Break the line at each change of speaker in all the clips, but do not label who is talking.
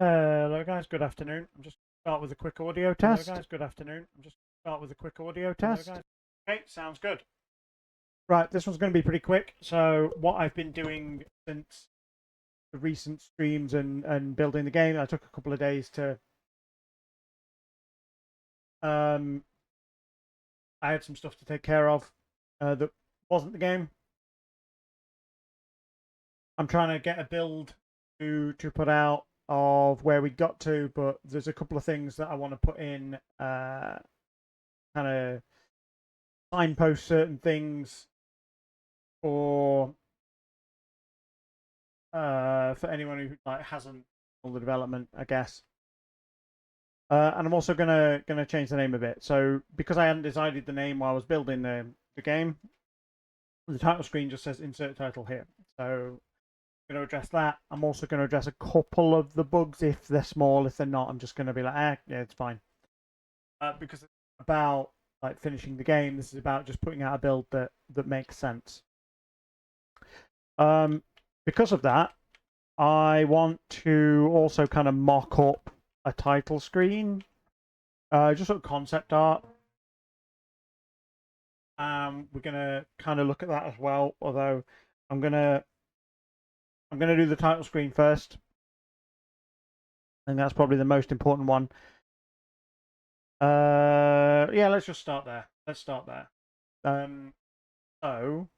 Hello guys, good afternoon. I'm just start with a quick audio test. Hello guys, good afternoon. I'm just start with a quick audio test. Hello guys. Okay, sounds good. Right, this one's going to be pretty quick. So what I've been doing since the recent streams and building the game, I took a couple of days to I had some stuff to take care of that wasn't the game. I'm trying to get a build to put out of where we got to, but there's a couple of things that I want to put in kind of signpost certain things for anyone who like hasn't all the development, I guess. And I'm also gonna change the name a bit. So because I hadn't decided the name while I was building the game, the title screen just says insert title here. So I'm gonna address that. I'm also gonna address a couple of the bugs if they're small. If they're not, I'm just gonna be like, yeah, it's fine. Because it's about like finishing the game. This is about just putting out a build that makes sense. Because of that, I want to also kind of mock up a title screen, just sort of concept art. We're gonna kind of look at that as well. Although I'm gonna do the title screen first. I think that's probably the most important one. Yeah, let's just start there. Let's start there. So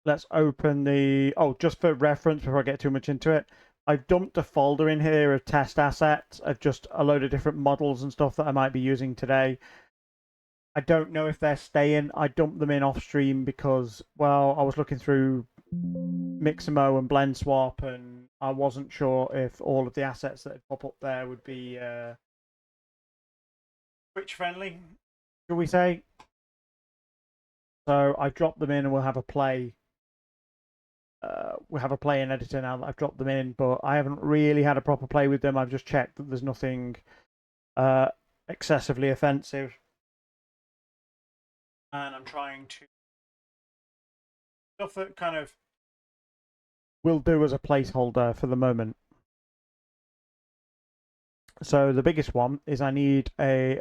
let's open the. Oh, just for reference, before I get too much into it, I've dumped a folder in here of test assets of just a load of different models and stuff that I might be using today. I don't know if they're staying. I dumped them in off stream because, well, I was looking through Mixamo and Blend Swap, and I wasn't sure if all of the assets that pop up there would be Twitch friendly, shall we say? So I dropped them in, and we'll have a play. We have a play in editor now that I've dropped them in, but I haven't really had a proper play with them. I've just checked that there's nothing excessively offensive, and I'm trying to stuff that kind of will do as a placeholder for the moment. So the biggest one is I need a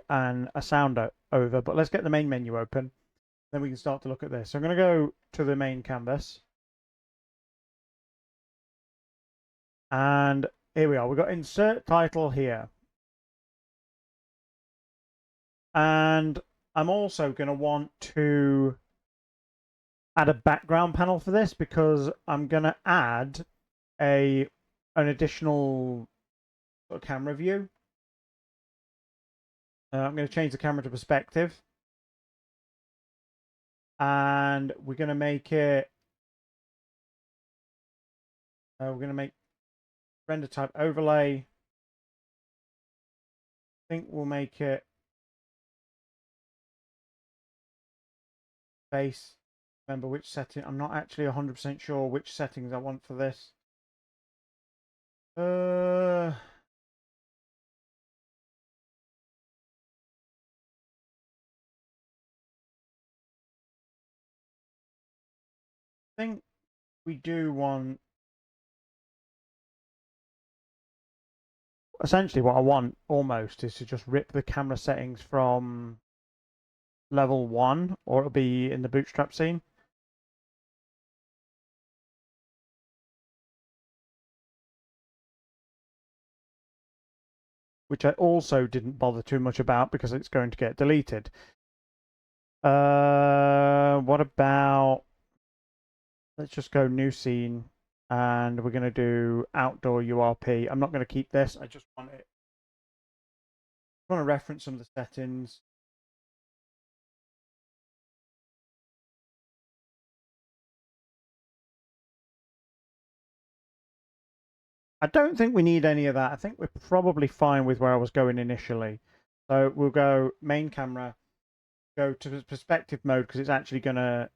sound over, but let's get the main menu open. Then we can start to look at this. So I'm going to go to the main canvas. And here we are. We've got insert title here. And I'm also going to want to add a background panel for this because I'm going to add an additional camera view. I'm going to change the camera to perspective. And we're going to make it. We're going to make render type overlay. I think we'll make it base. Remember which setting. I'm not actually 100% sure which settings I want for this. I think we do want. Essentially, what I want almost is to just rip the camera settings from level 1, or it'll be in the bootstrap scene. Which I also didn't bother too much about because it's going to get deleted. What about, let's just go new scene, and we're going to do outdoor URP. I'm not going to keep this. I just want it. I want to reference some of the settings. I don't think we need any of that. I think we're probably fine with where I was going initially. So we'll go main camera, go to perspective mode because it's actually going to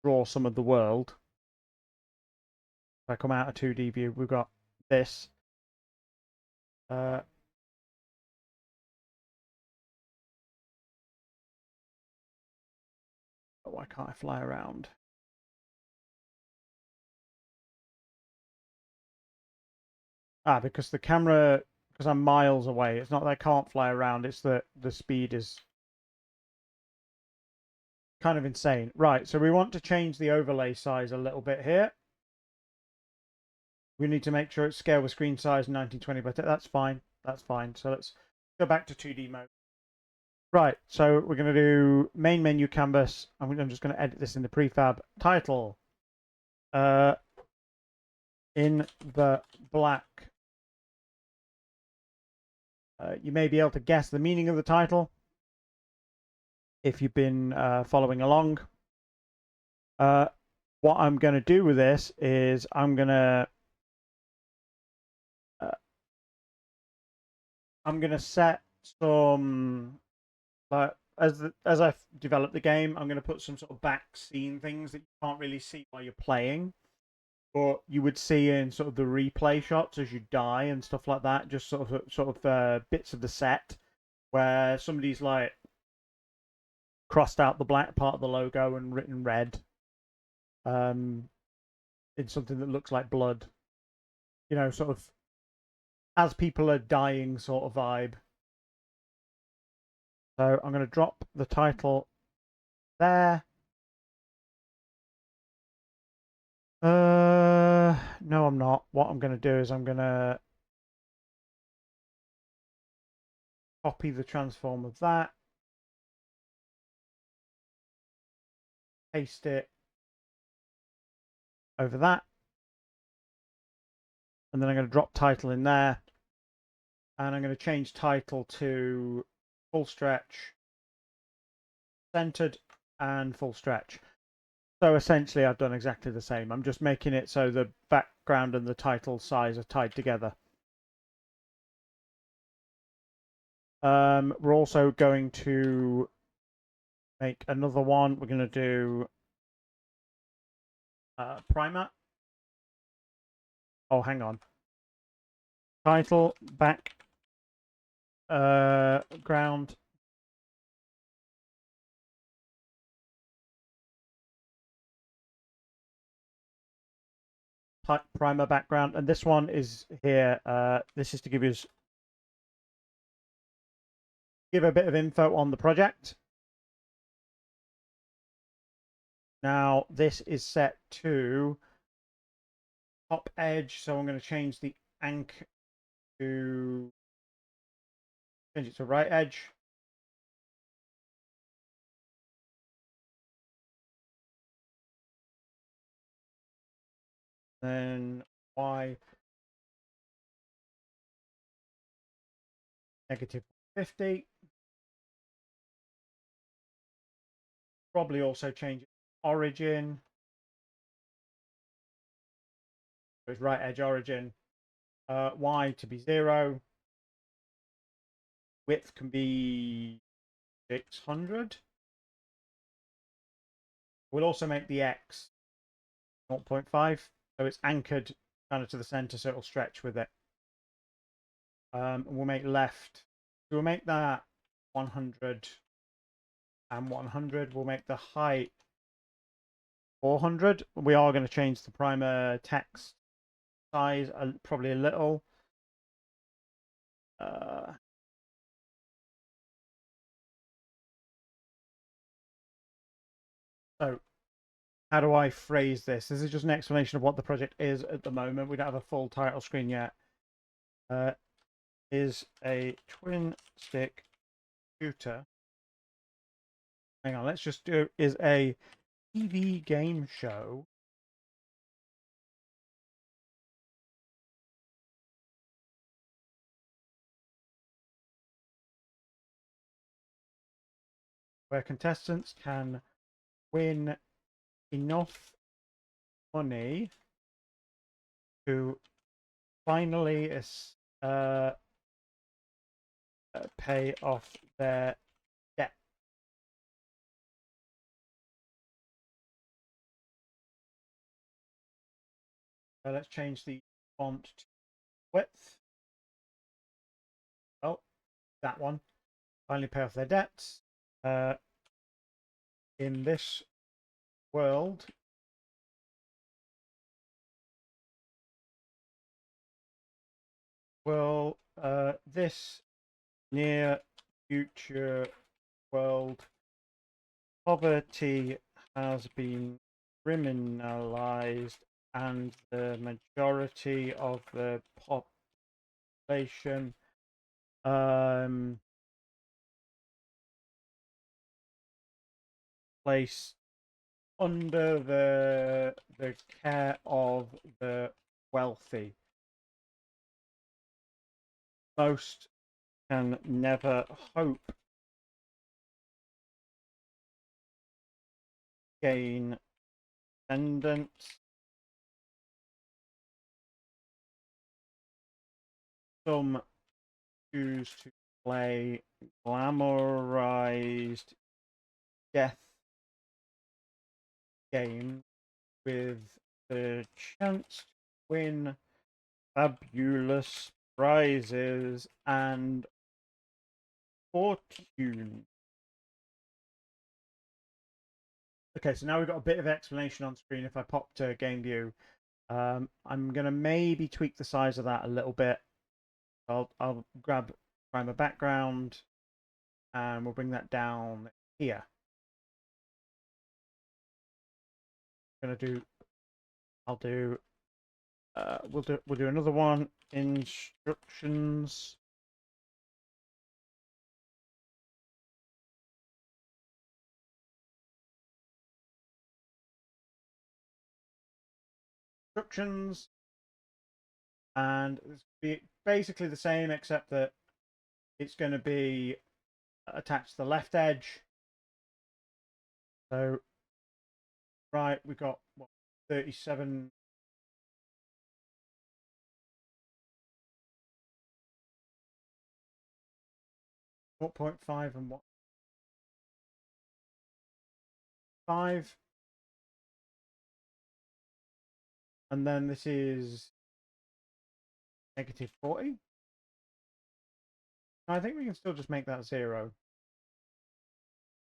draw some of the world. If I come out of 2D view, we've got this. Why can't I fly around? Because the camera, because I'm miles away. It's not that I can't fly around. It's that the speed is kind of insane. Right, so we want to change the overlay size a little bit here. We need to make sure it's scale with screen size 1920 by 10. That's fine. That's fine. So let's go back to 2D mode. Right, so we're going to do main menu canvas. I'm just going to edit this in the prefab. Title. In the black. You may be able to guess the meaning of the title if you've been following along. What I'm going to do with this is I'm going to set some as I've developed the game, I'm going to put some sort of back scene things that you can't really see while you're playing, but you would see in sort of the replay shots as you die and stuff like that. Just sort of bits of the set where somebody's like crossed out the black part of the logo and written red, in something that looks like blood. You know, sort of as people are dying, sort of vibe. So I'm going to drop the title there. No, I'm not. What I'm going to do is I'm going to copy the transform of that, paste it over that, and then I'm going to drop title in there, and I'm going to change title to full stretch, centered, and full stretch. So essentially I've done exactly the same. I'm just making it so the background and the title size are tied together. We're also going to make another one. We're going to do primer. Oh, hang on. Title, ground. Primer background, and this one is here. This is to give a bit of info on the project. Now this is set to top edge, so I'm going to change the anchor to change it to right edge. Then Y -50. Probably also change origin. It's right edge origin. Y to be 0. Width can be 600. We'll also make the X 0.5, so it's anchored kind of to the center, so it'll stretch with it. We'll make left. So we'll make that 100 and 100. We'll make the height 400. We are going to change the primer text size probably a little. So how do I phrase this? This is just an explanation of what the project is at the moment. We don't have a full title screen yet. Is a twin stick shooter. Hang on, let's just do is a TV game show where contestants can win enough money to finally pay off their debt. So let's change the font to width. Oh, that one. Finally pay off their debts. In this world, Will this near future world poverty has been criminalized and the majority of the population placed under the care of the wealthy. Most can never hope gain ascendance. Some choose to play glamorized death game with the chance to win fabulous prizes and fortune. Okay, so now we've got a bit of explanation on screen. If I pop to game view, I'm going to maybe tweak the size of that a little bit. I'll grab primer background and we'll bring that down here. I'm going to do, we'll do another one, instructions. Instructions, and it's be basically the same except that it's going to be attached to the left edge. So right, we've got what, 37 0.5 and what 5, and then this is -40. I think we can still just make that 0.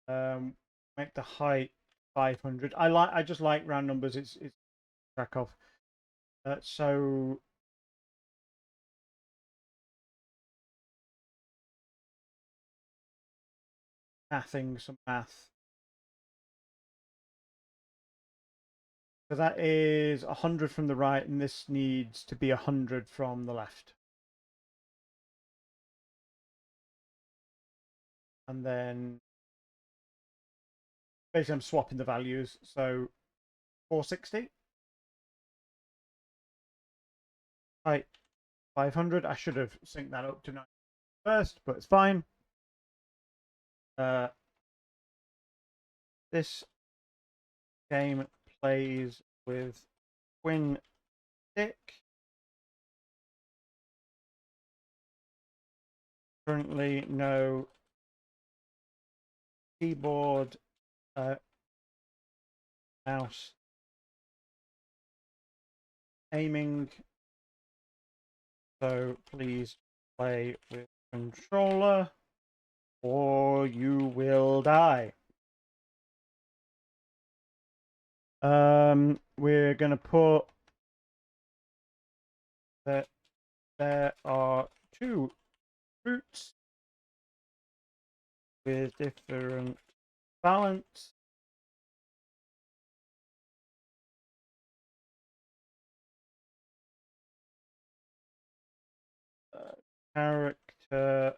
Make the height 500. I just like round numbers. It's track of. So mathing some math. So that is 100 from the right, and this needs to be 100 from the left. And then basically I'm swapping the values. So 460. Height 500. I should have synced that up to 9 first, but it's fine. This game plays with twin stick. Currently no keyboard, mouse aiming, so please play with controller or you will die. We're gonna put that there are 2 fruits with different balance. Character,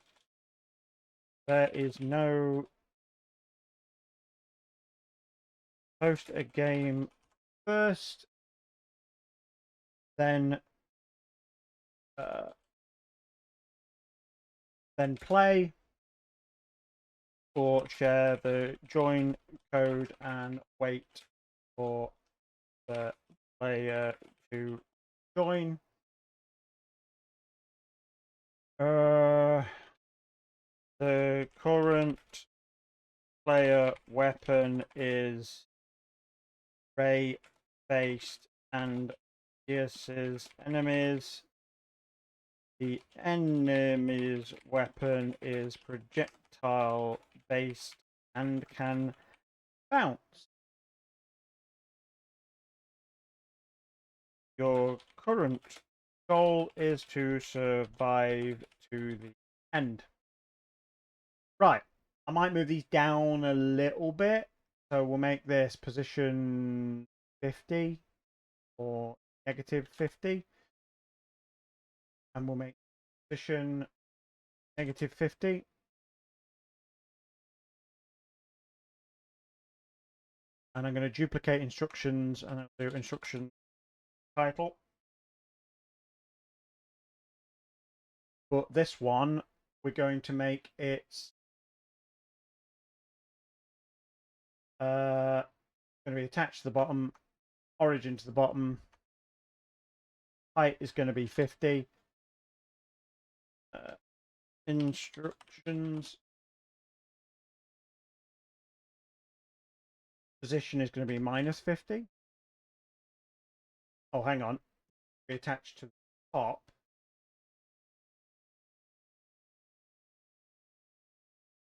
there is no host a game first, then play, or share the join code and wait for the player to join. The current player weapon is ray based and pierces enemies. The enemy's weapon is projectile based and can bounce. Your current Goal is to survive to the end. Right. I might move these down a little bit. So we'll make this position 50 or negative 50. And we'll make position negative 50. And I'm going to duplicate instructions and I'll do instruction title. But this one, we're going to make it going to be attached to the bottom, origin to the bottom, height is going to be 50. Instructions, position is going to be minus 50. Oh, hang on, be attached to the top.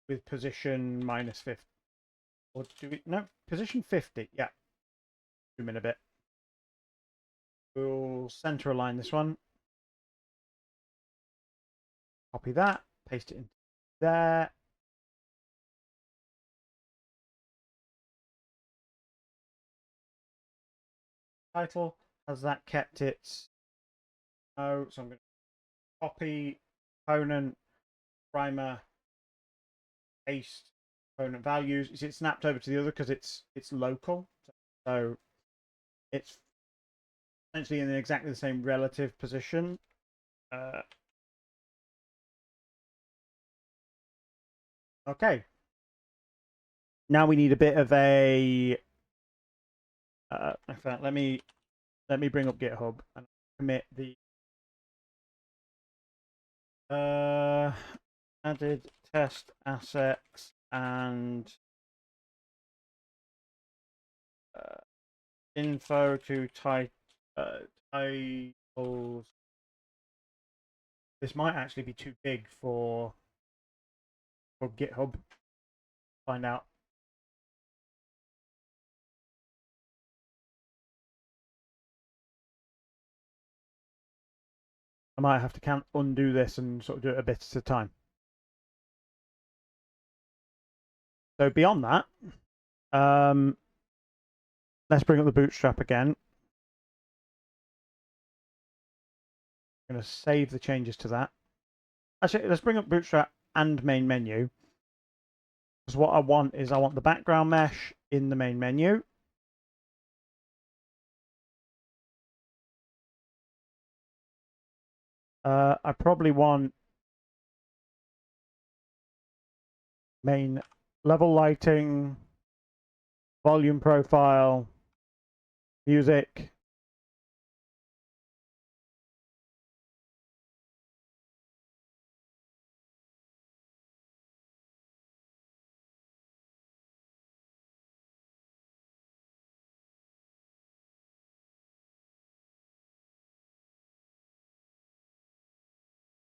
With position minus 50. Or do we, no, position 50, yeah. Zoom in a bit. We'll center align this one. Copy that, paste it in there. Title, has that kept its? No, so I'm going to copy component, primer, paste component values. Is it snapped over to the other because it's local? So it's essentially in exactly the same relative position. Okay. Now we need a bit of a. In fact, let me bring up GitHub and commit the added test assets and info to titles. This might actually be too big for GitHub. Find out. I might have to undo this and sort of do it a bit at a time. So beyond that, let's bring up the Bootstrap again. I'm going to save the changes to that. Actually, let's bring up Bootstrap and main menu. Because what I want is I want the background mesh in the main menu. I probably want main level lighting, volume profile, music.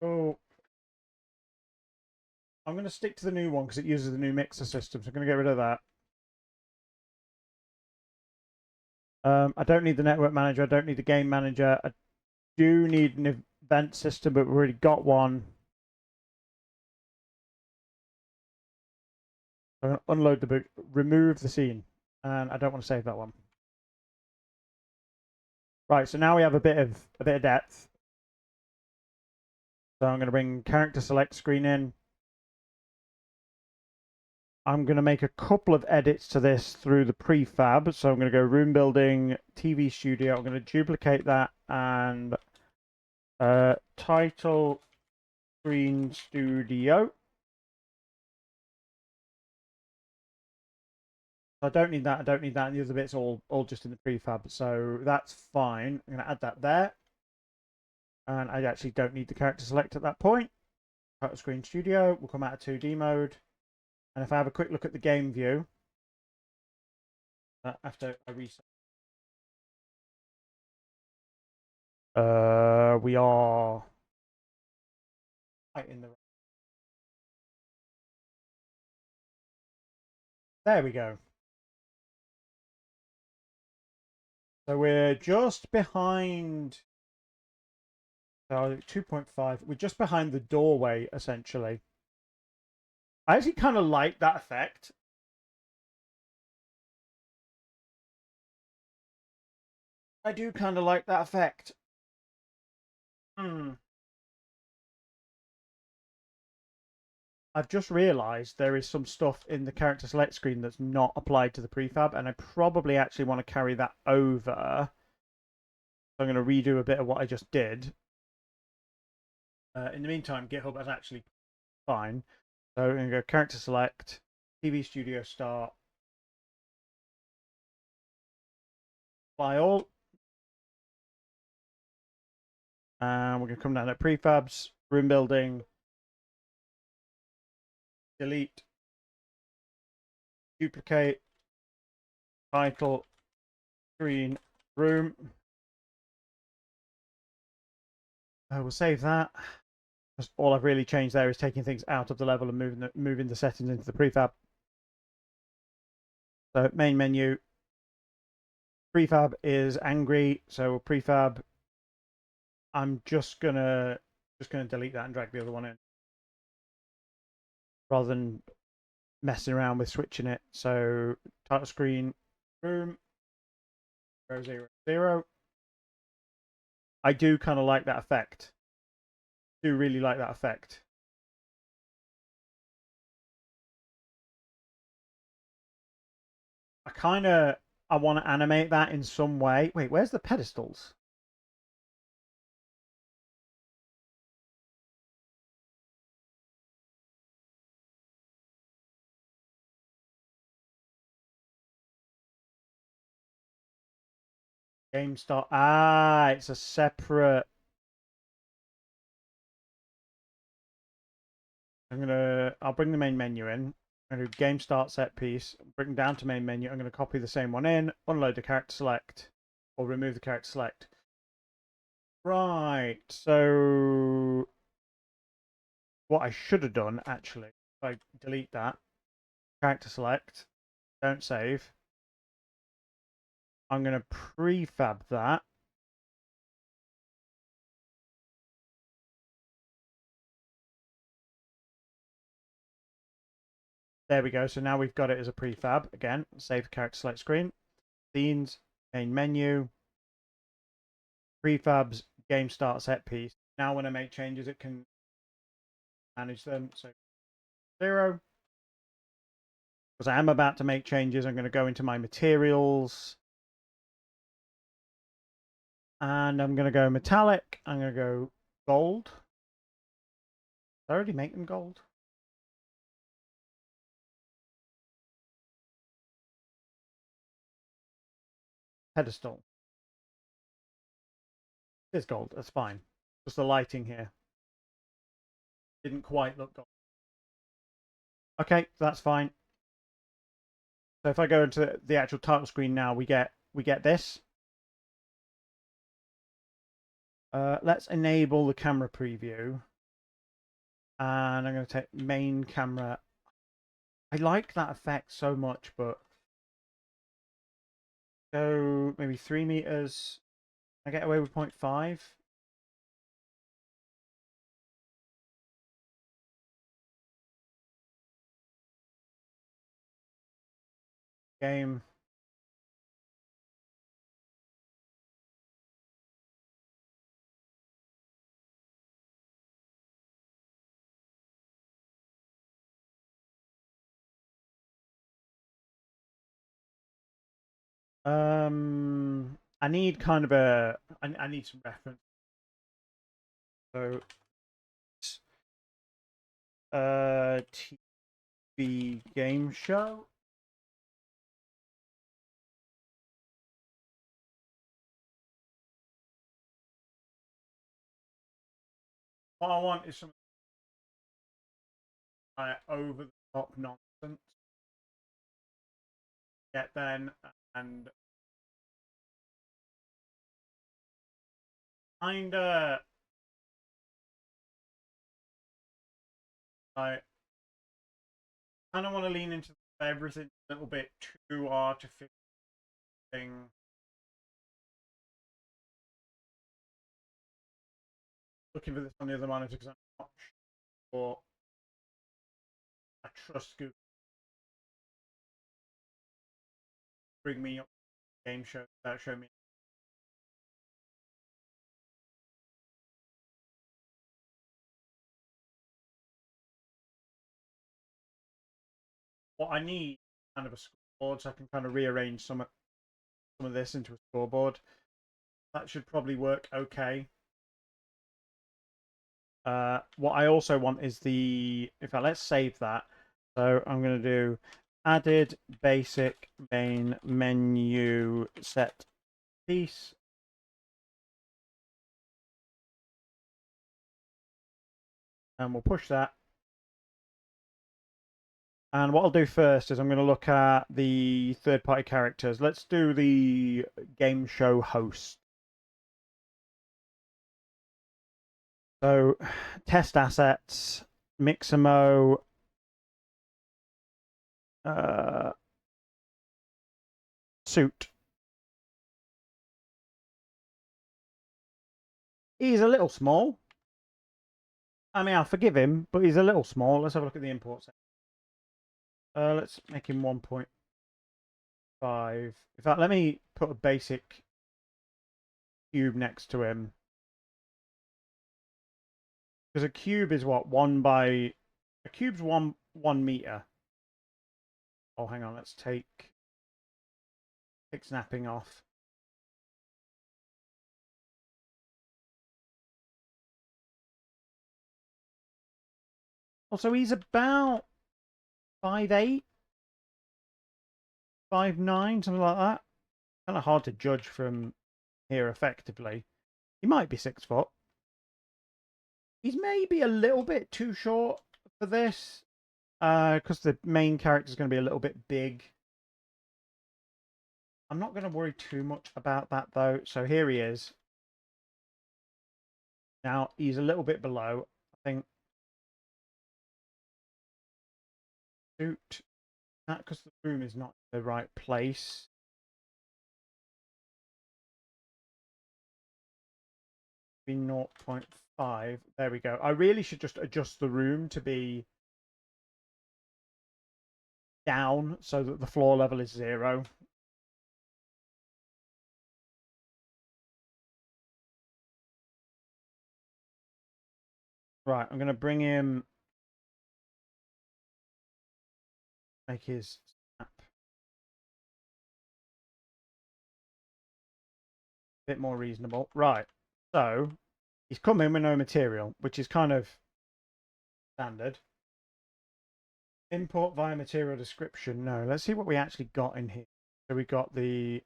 Oh, I'm going to stick to the new one because it uses the new mixer system. So I'm going to get rid of that. I don't need the network manager. I don't need the game manager. I do need an event system, but we've already got one. I'm going to unload the boot, remove the scene, and I don't want to save that one. Right, so now we have a bit of depth. So I'm going to bring character select screen in. I'm going to make a couple of edits to this through the prefab. So I'm going to go room building, TV studio. I'm going to duplicate that and title screen studio. I don't need that. I don't need that. And the other bits all just in the prefab. So that's fine. I'm going to add that there. And I actually don't need the character select at that point. Title screen studio. We'll come out of 2D mode. And if I have a quick look at the game view, after I reset, we are right in the. There we go. So we're just behind So 2.5. We're just behind the doorway, essentially. I actually kind of like that effect. I do kind of like that effect. Hmm. I've just realised there is some stuff in the character select screen that's not applied to the prefab, and I probably actually want to carry that over. So I'm going to redo a bit of what I just did. In the meantime, GitHub is actually fine. So I'm going to go character select, TV Studio start, apply all. And we're going to come down to prefabs, room building, delete, duplicate, title, screen, room. We'll save that. Just all I've really changed there is taking things out of the level and moving the settings into the prefab. So main menu, prefab is angry. So prefab, I'm just gonna delete that and drag the other one in, rather than messing around with switching it. So title screen, room, 000. I do kind of like that effect. Do really like that effect. I want to animate that in some way. Wait, where's the pedestals? Game start. Ah, it's a separate. I'll bring the main menu in. I'm gonna do game start set piece. Bring down to main menu. I'm gonna copy the same one in. Unload the character select, or remove the character select. Right. So what I should have done actually, if I delete that character select, don't save. I'm gonna prefab that. There we go. So now we've got it as a prefab. Again, save character select screen. Scenes, main menu, prefabs, game start set piece. Now when I make changes, it can manage them. So 0. Because I am about to make changes, I'm going to go into my materials. And I'm going to go metallic. I'm going to go gold. Did I already make them gold? Pedestal. It is gold. That's fine. Just the lighting here didn't quite look gold. Okay, that's fine. So if I go into the actual title screen now, we get this. Let's enable the camera preview. And I'm going to take main camera. I like that effect so much, but go maybe 3 meters. I get away with 0.5. Game. I need kind of I need some reference. So, TV game show. What I want is some over the top nonsense. Get then and kinda I kind of want to lean into everything a little bit too artificial thing. looking for this on the other monitor because I'm not sure I trust Google. Bring me up game show without showing me. What I need kind of a scoreboard so I can kind of rearrange some of this into a scoreboard. That should probably work okay. What I also want is in fact, let's save that. So I'm going to do added basic main menu set piece. And we'll push that. And what I'll do first is I'm going to look at the third-party characters. Let's do the game show host. So, test assets, Mixamo, suit. He's a little small. I mean, I'll forgive him, but he's a little small. Let's have a look at the imports. Let's make him 1.5. In fact, let me put a basic cube next to him. Because a cube is what? A cube's one meter. Oh, hang on. Let's take snapping off. Also, he's about 5'8", 5'9", something like that. Kind of hard to judge from here effectively. He might be 6 foot. He's maybe a little bit too short for this. Because the main character is going to be a little bit big. I'm not going to worry too much about that though. So here he is. Now he's a little bit below. I think suit that because the room is not in the right place. Be 0.5. There we go. I really should just adjust the room to be down so that the floor level is 0. Right, I'm going to bring him, make his snap a bit more reasonable. Right, so he's come in with no material, which is kind of standard. Import via material description. No, let's see what we actually got in here. So we got the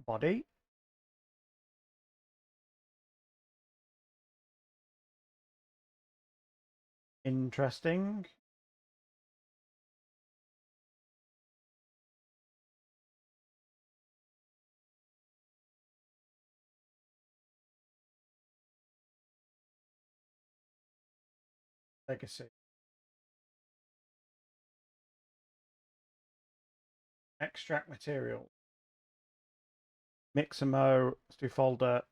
body. Interesting. Legacy. Extract material. Mixamo. Let's do folder.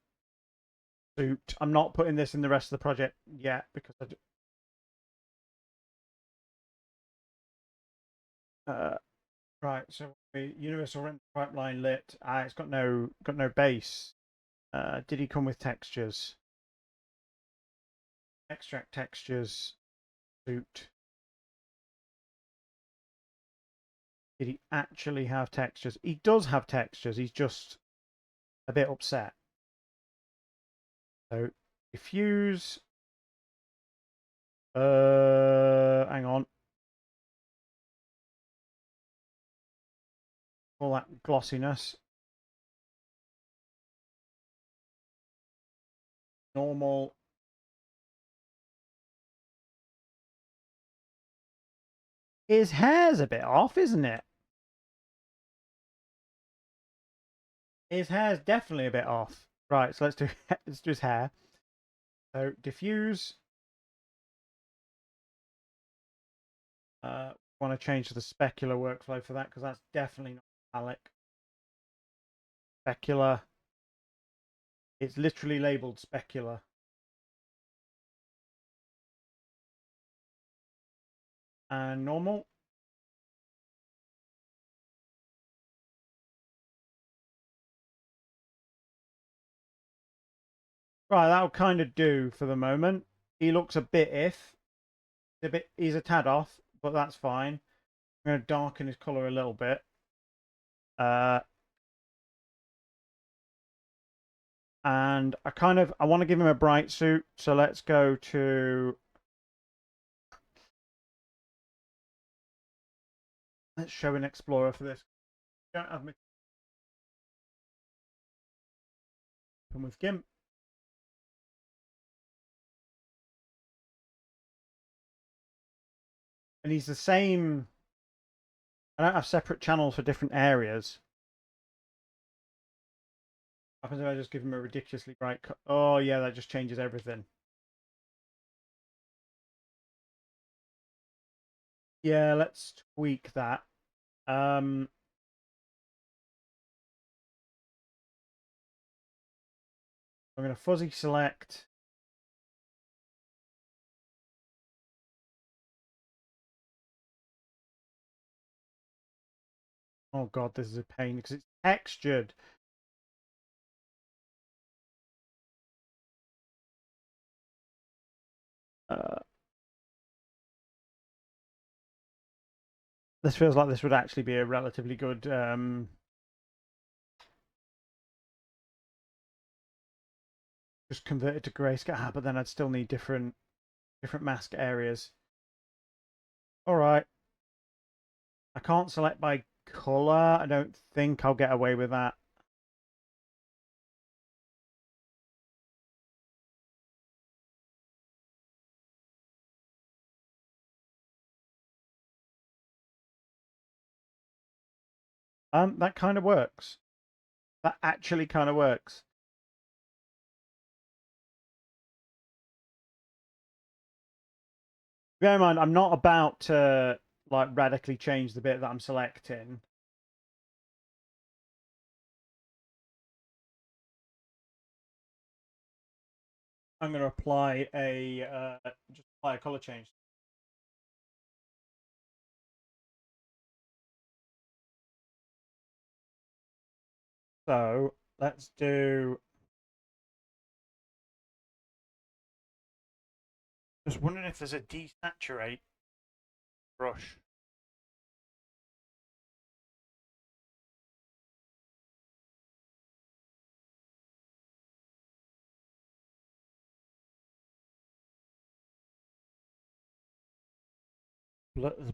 Suit. I'm not putting this in the rest of the project yet because right. So the universal rent pipeline lit. It's got no base. Did he come with textures? Extract textures. Suit. Did he actually have textures? He does have textures. He's just a bit upset. So diffuse. Hang on. All that glossiness. Normal. His hair's a bit off, isn't it? His hair's definitely a bit off. Right, so let's do his hair. So diffuse. Want to change to the specular workflow for that because that's definitely not metallic. specular. It's literally labeled specular. And normal. Right, that'll kind of do for the moment. He looks a bit he's a tad off, but that's fine. I'm going to darken his color a little bit. And I want to give him a bright suit, so let's go to, let's show an explorer for this. Don't have me with GIMP. And he's the same. I don't have separate channels for different areas. What happens if I just give him a ridiculously bright oh yeah, that just changes everything. Yeah, let's tweak that. I'm going to fuzzy select. Oh god, this is a pain because it's textured. This feels like this would actually be a relatively good just convert it to grayscale, but then I'd still need different mask areas. All right. I can't select by color. I don't think I'll get away with that. That kind of works. That actually kind of works. Bear in mind, I'm not about to like radically change the bit that I'm selecting. I'm going to apply just apply a color change. So let's do. Just wondering if there's a desaturate brush.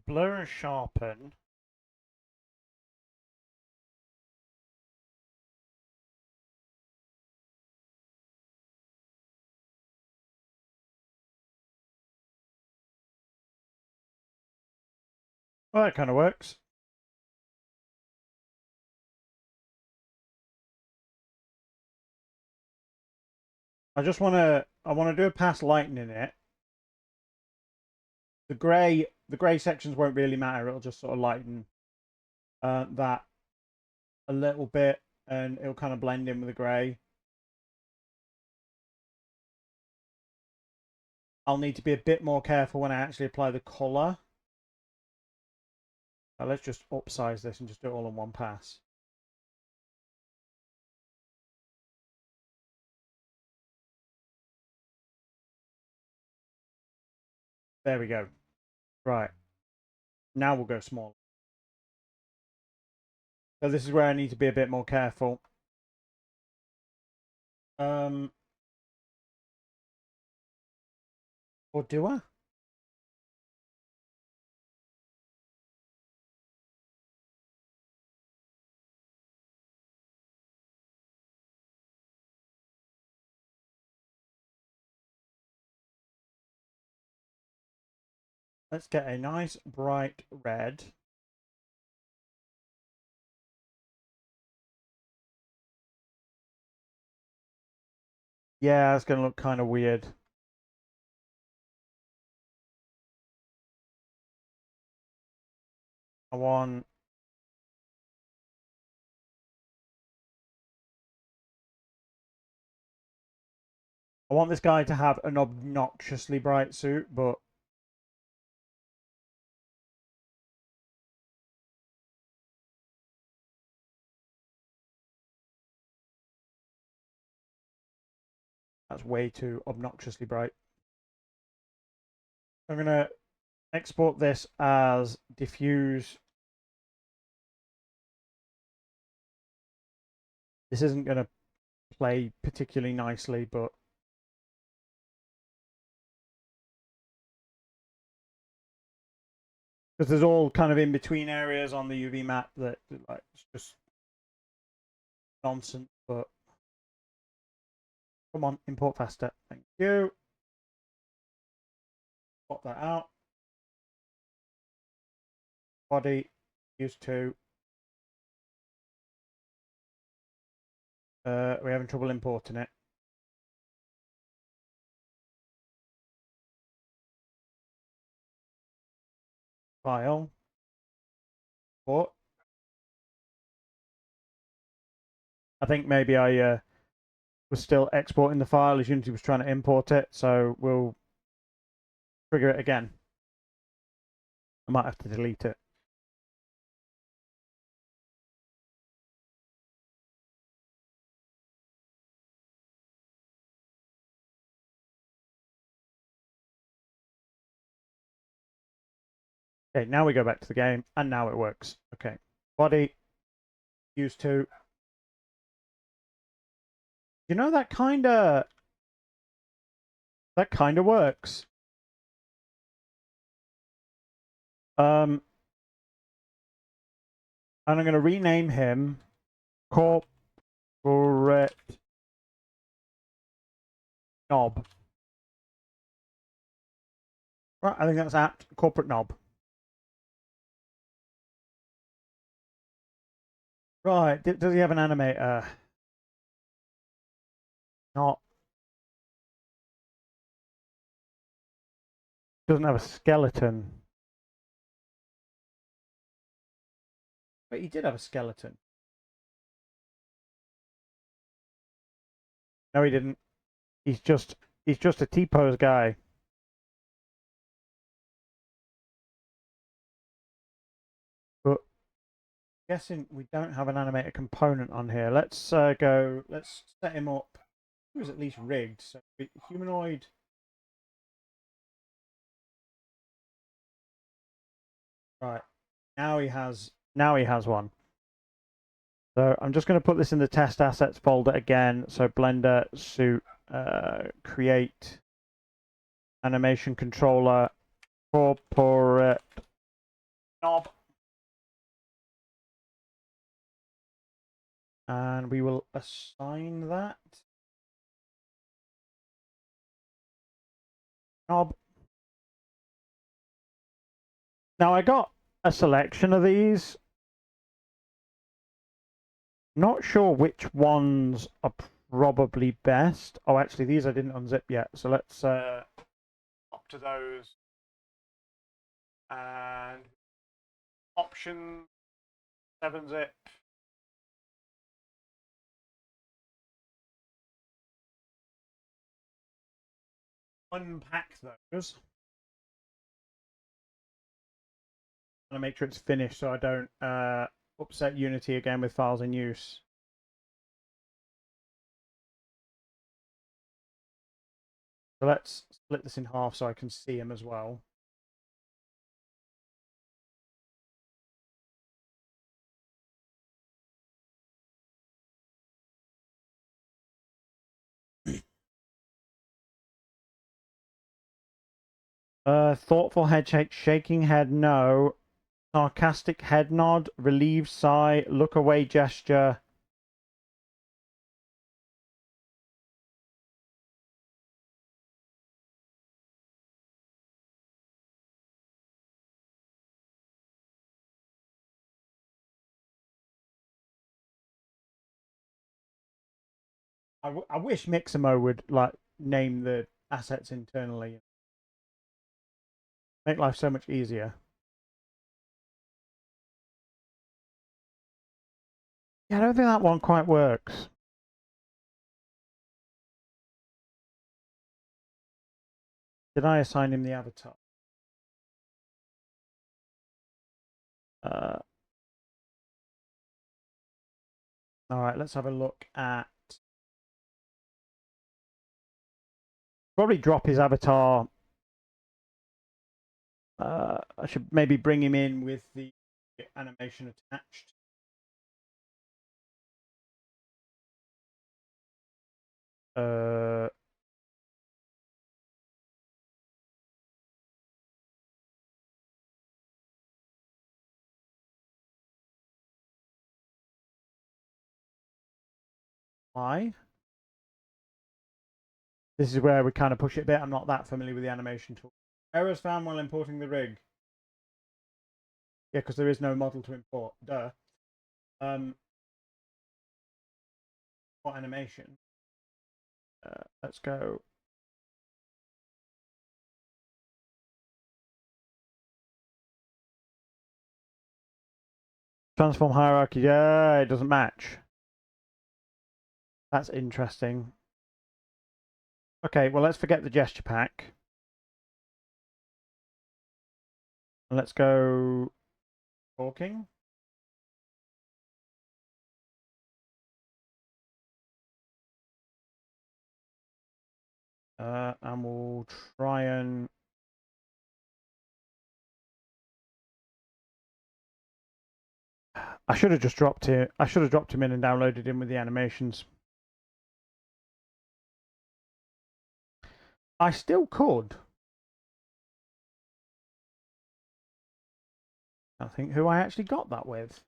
Blur and sharpen. Well, that kind of works. I want to do a pass lightening it. The grey sections won't really matter. It'll just sort of lighten that a little bit, and it'll kind of blend in with the grey. I'll need to be a bit more careful when I actually apply the colour. Now let's just upsize this and just do it all in one pass. There we go. Right. Now we'll go small. So this is where I need to be a bit more careful. Or do I? Let's get a nice bright red. Yeah, it's going to look kind of weird. I want I want this guy to have an obnoxiously bright suit, but that's way too obnoxiously bright. I'm going to export this as diffuse. This isn't going to play particularly nicely, but because there's all kind of in between areas on the UV map that like it's just nonsense. But come on, import faster. Thank you. Pop that out. Body use 2. We're having trouble importing it. File. Import. I think maybe I was still exporting the file as Unity was trying to import it, so we'll trigger it again. I might have to delete it. Okay, now we go back to the game, and now it works. Okay, body, use 2. You know, that kind of works. And I'm going to rename him Corporate Knob. Right, I think that's apt. Corporate Knob. Right, does he have an animator? Not. Doesn't have a skeleton. But he did have a skeleton. No, he didn't. He's just a T-pose guy. But guessing we don't have an animator component on here. Let's go. Let's set him up. He was at least rigged. So humanoid. Right. Now he has one. So I'm just going to put this in the test assets folder again. So Blender suit create animation controller corporate knob. And we will assign that knob. Now I got a selection of these. Not sure which ones are probably best. Oh, actually, these I didn't unzip yet. So let's up to those. And option 7-zip. Unpack those. I'm going to make sure it's finished so I don't upset Unity again with files in use. So let's split this in half so I can see them as well. Thoughtful head shake, shaking head, no. Sarcastic head nod, relieved sigh, look away gesture. I wish Mixamo would like name the assets internally. Make life so much easier. Yeah, I don't think that one quite works. Did I assign him the avatar? All right, let's have a look at. Probably drop his avatar. I should maybe bring him in with the animation attached. Why? This is where we kind of push it a bit. I'm not that familiar with the animation tool. Errors found while importing the rig. Yeah, because there is no model to import. Duh. What animation? Let's go. Transform hierarchy. Yeah, it doesn't match. That's interesting. Okay, well, let's forget the gesture pack. And let's go talking. And we'll try and I should have just dropped it. I should have dropped him in and downloaded him with the animations. I still could. I think who I actually got that with.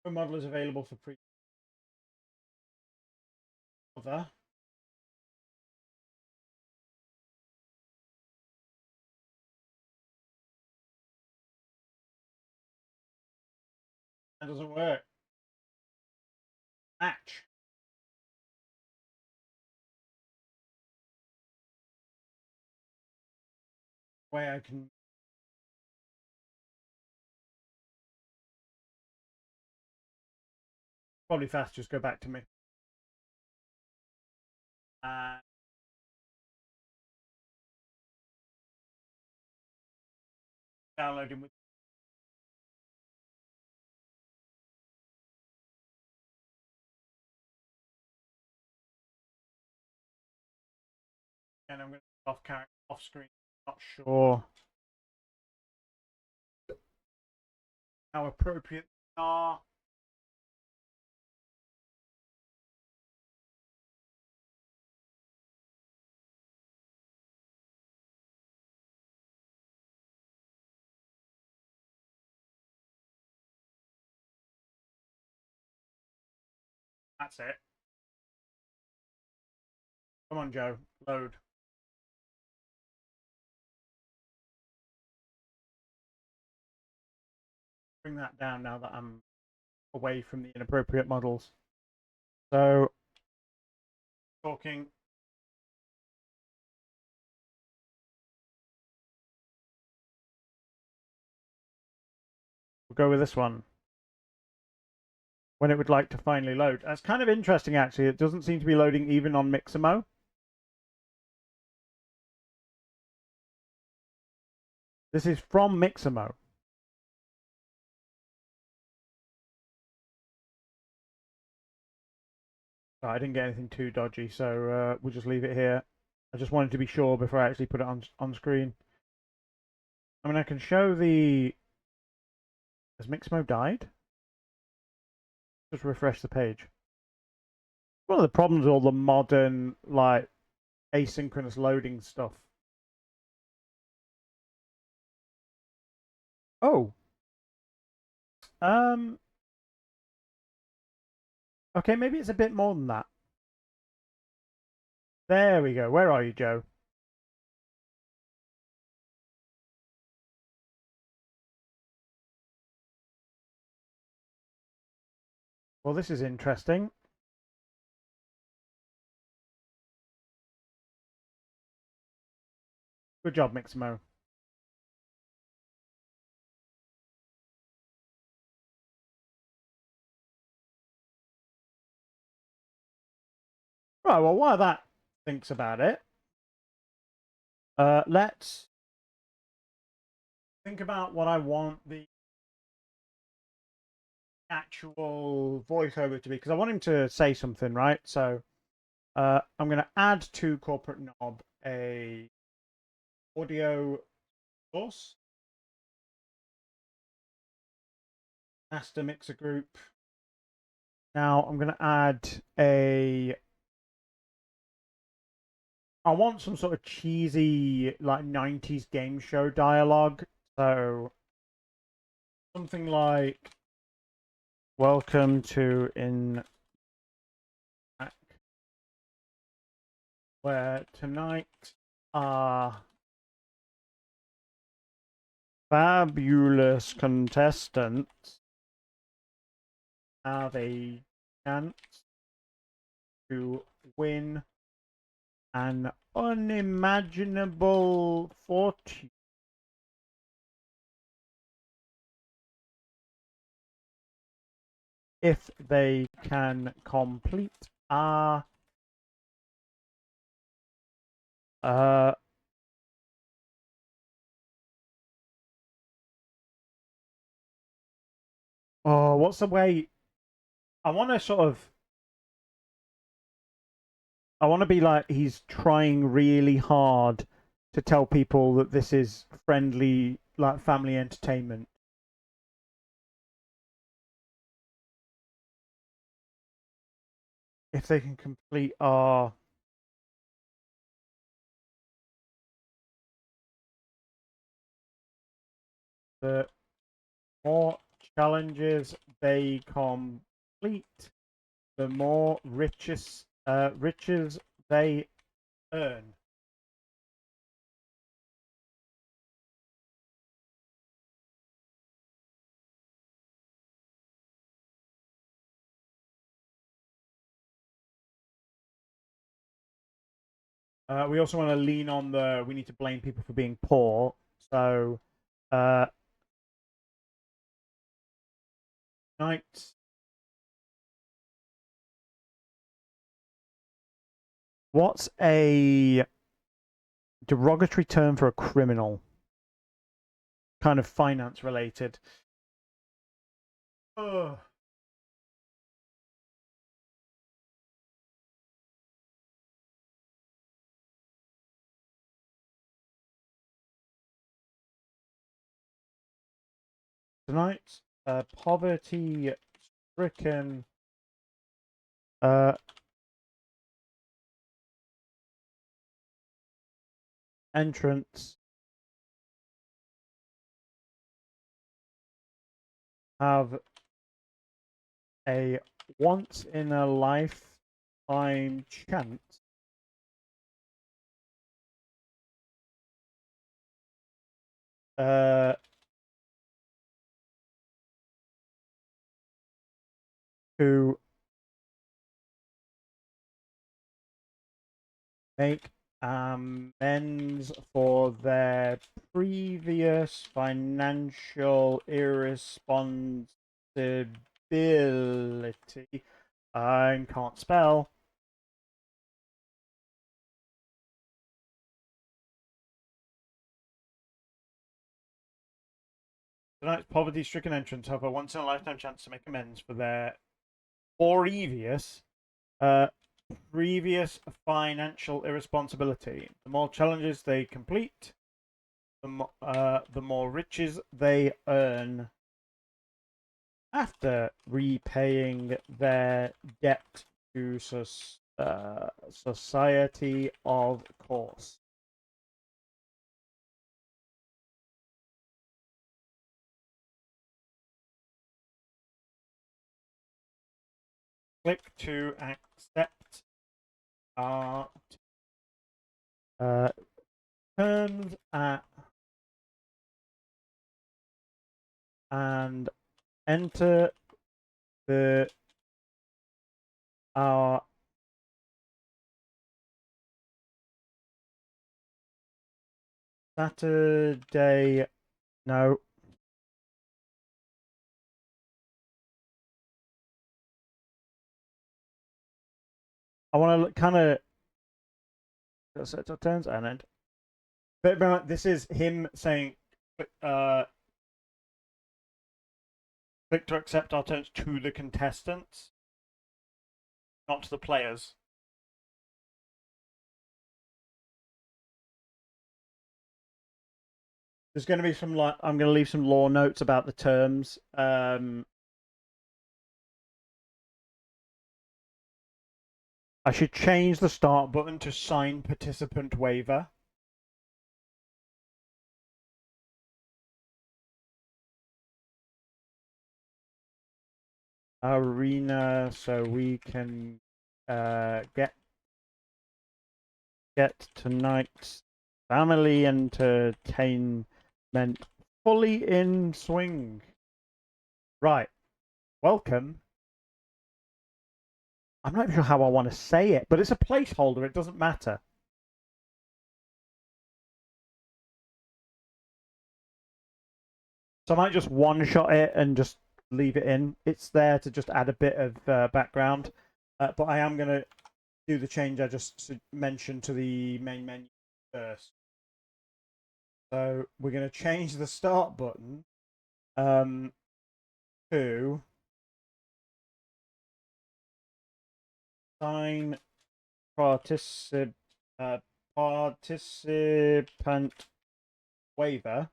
The model is available for pre. Other. That doesn't work. Match. Way I can. Probably fast. Just go back to me. Download him with. And I'm going to off screen. Not sure how appropriate they are. That's it. Come on, Joe. Load. Bring that down now that I'm away from the inappropriate models. So, talking. We'll go with this one. When it would like to finally load. That's kind of interesting, actually. It doesn't seem to be loading even on Mixamo. This is from Mixamo. Oh, I didn't get anything too dodgy, so we'll just leave it here. I just wanted to be sure before I actually put it on screen. I mean, I can show the... Has Mixamo died? Just refresh the page. One of the problems with all the modern, like, asynchronous loading stuff. Oh. Okay, maybe it's a bit more than that. There we go. Where are you, Joe? Well, this is interesting. Good job, Mixamo. Right, well, while that thinks about it, let's think about what I want the actual voiceover to be, because I want him to say something, right? So I'm going to add to Corporate Knob a audio source, master mixer group. Now I'm going to add a. I want some sort of cheesy, like 90s game show dialogue. So something like, "Welcome to In where tonight are fabulous contestants have a chance to win an unimaginable fortune if they can complete our oh, what's the way? I want to sort of. I want to be like he's trying really hard to tell people that this is friendly, like family entertainment. If they can complete our the more challenges they complete, the more riches they earn. We also want to lean on the. We need to blame people for being poor. So, knights. What's a derogatory term for a criminal? Kind of finance related. Ugh. Tonight, poverty-stricken entrants have a once-in-a-lifetime chance to make amends for their previous financial irresponsibility. I can't spell. Tonight's poverty-stricken entrants have a once-in-a-lifetime chance to make amends for their previous uh, previous financial irresponsibility. The more challenges they complete, the more riches they earn after repaying their debt to society, of course. Click to accept our terms and enter our Saturday. No. I want to kind of set our turns and end. But remember, this is him saying, click to accept our turns to the contestants, not to the players. There's going to be some I'm going to leave some lore notes about the terms. I should change the start button to sign participant waiver. Arena, so we can get tonight's family entertainment fully in swing. Right. Welcome. I'm not sure how I want to say it, but it's a placeholder. It doesn't matter. So I might just one-shot it and just leave it in. It's there to just add a bit of background. But I am going to do the change I just mentioned to the main menu first. So we're going to change the start button to sign participant waiver.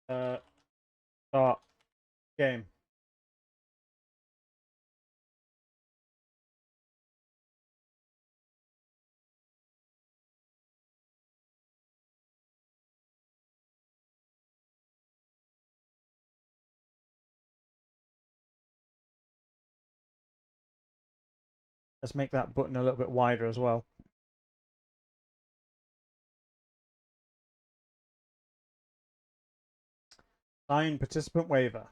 Start game. Let's make that button a little bit wider as well. Sign participant waiver.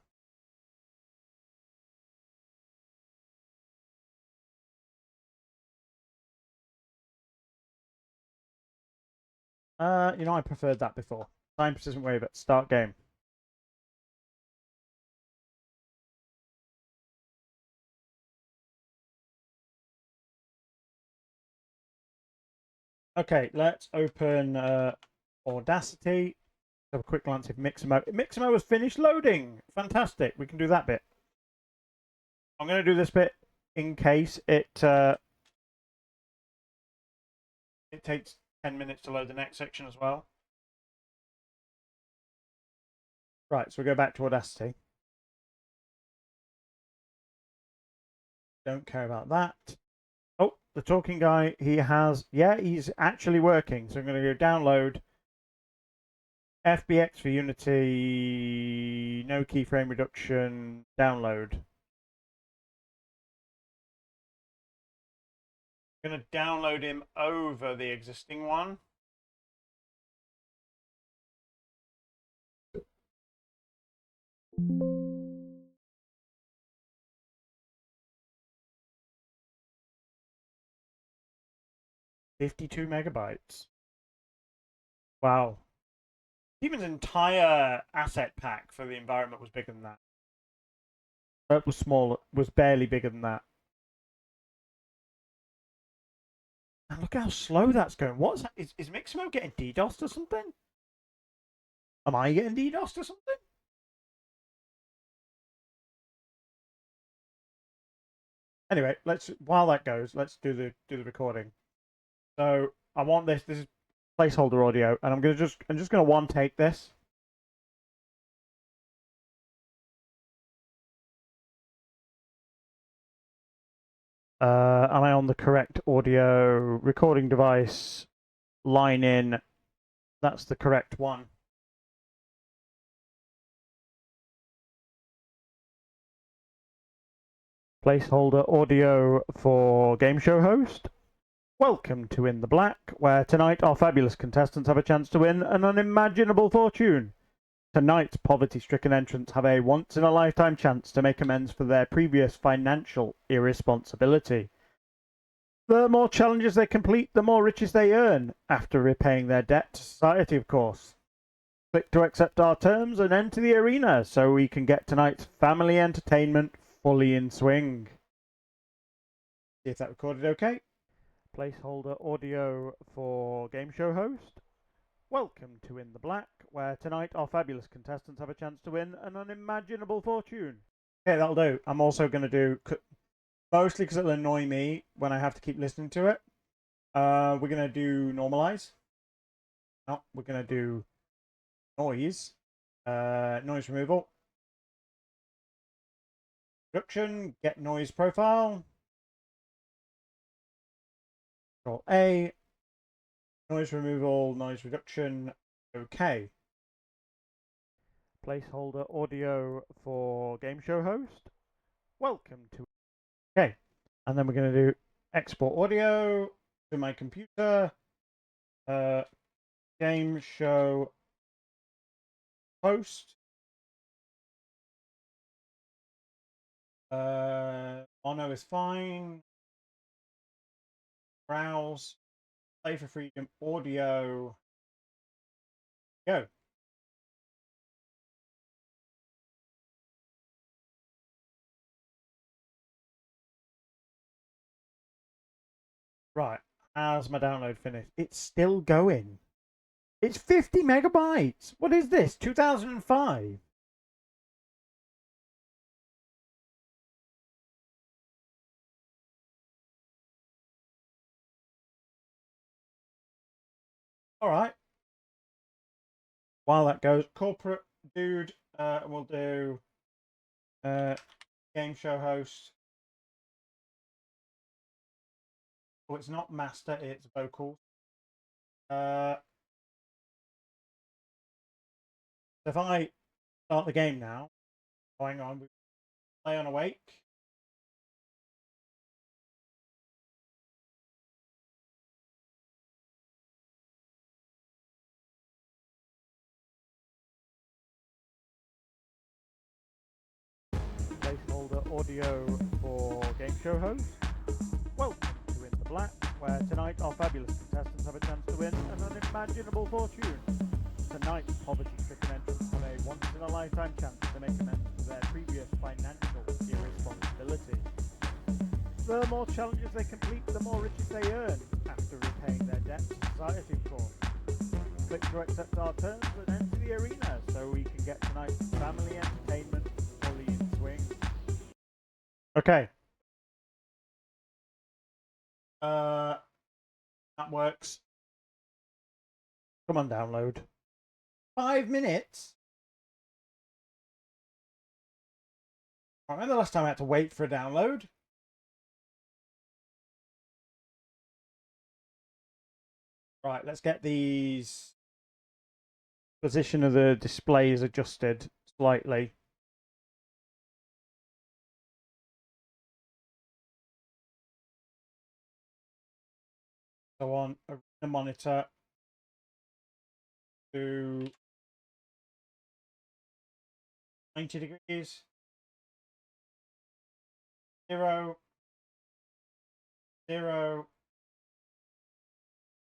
I preferred that before. Sign participant waiver. Start game. Okay, let's open Audacity. Have a quick glance at Mixamo. Mixamo has finished loading. Fantastic. We can do that bit. I'm going to do this bit in case it takes 10 minutes to load the next section as well. Right, so we go back to Audacity. Don't care about that. Oh, the talking guy, he's actually working. So I'm going to go download FBX for Unity, no keyframe reduction, download. I'm going to download him over the existing one. $52 megabytes. Wow. Steven's entire asset pack for the environment was bigger than that. It was small. Was barely bigger than that. And look how slow that's going. What's that? Is Mixamo getting DDoSed or something? Am I getting DDoSed or something? Anyway, while that goes, let's do the recording. So I want this. This is placeholder audio, and I'm just gonna one take this. Am I on the correct audio recording device? Line in. That's the correct one. Placeholder audio for game show host. Welcome to In the Black, where tonight our fabulous contestants have a chance to win an unimaginable fortune. Tonight's poverty-stricken entrants have a once-in-a-lifetime chance to make amends for their previous financial irresponsibility. The more challenges they complete, the more riches they earn, after repaying their debt to society, of course. Click to accept our terms and enter the arena so we can get tonight's family entertainment fully in swing. See if that recorded okay. Placeholder audio for game show host. Welcome to In the Black, where tonight our fabulous contestants have a chance to win an unimaginable fortune. Okay, that'll do. I'm also going to do, mostly because it'll annoy me when I have to keep listening to it, we're going to do normalize. No, we're going to do noise. Noise removal. Reduction, get noise profile. Control A. Noise removal, noise reduction. Okay. Placeholder audio for game show host. Welcome to. Okay. And then we're going to do export audio to my computer. Game show host. Mono is fine. Browse. Play for freedom. Audio. Go. Right. How's my download finished? It's still going. It's 50 megabytes. What is this? 2005? All right. While that goes, corporate dude, we'll do game show host. Oh, it's not master, it's vocals. So if I start the game now, hang on, we play on Awake. Placeholder audio for game show host. Welcome to In the Black, where tonight our fabulous contestants have a chance to win an unimaginable fortune. Tonight's poverty-stricken entrants have a once-in-a-lifetime chance to make amends for their previous financial irresponsibility. The more challenges they complete, the more riches they earn after repaying their debts to society, of course. Click to accept our terms and enter the arena so we can get tonight's family entertainment fully in swing. Okay. That works. Come on, download. 5 minutes? I remember the last time I had to wait for a download. Right, let's get these position of the displays adjusted slightly. So on a monitor to 90 degrees, 0, 0,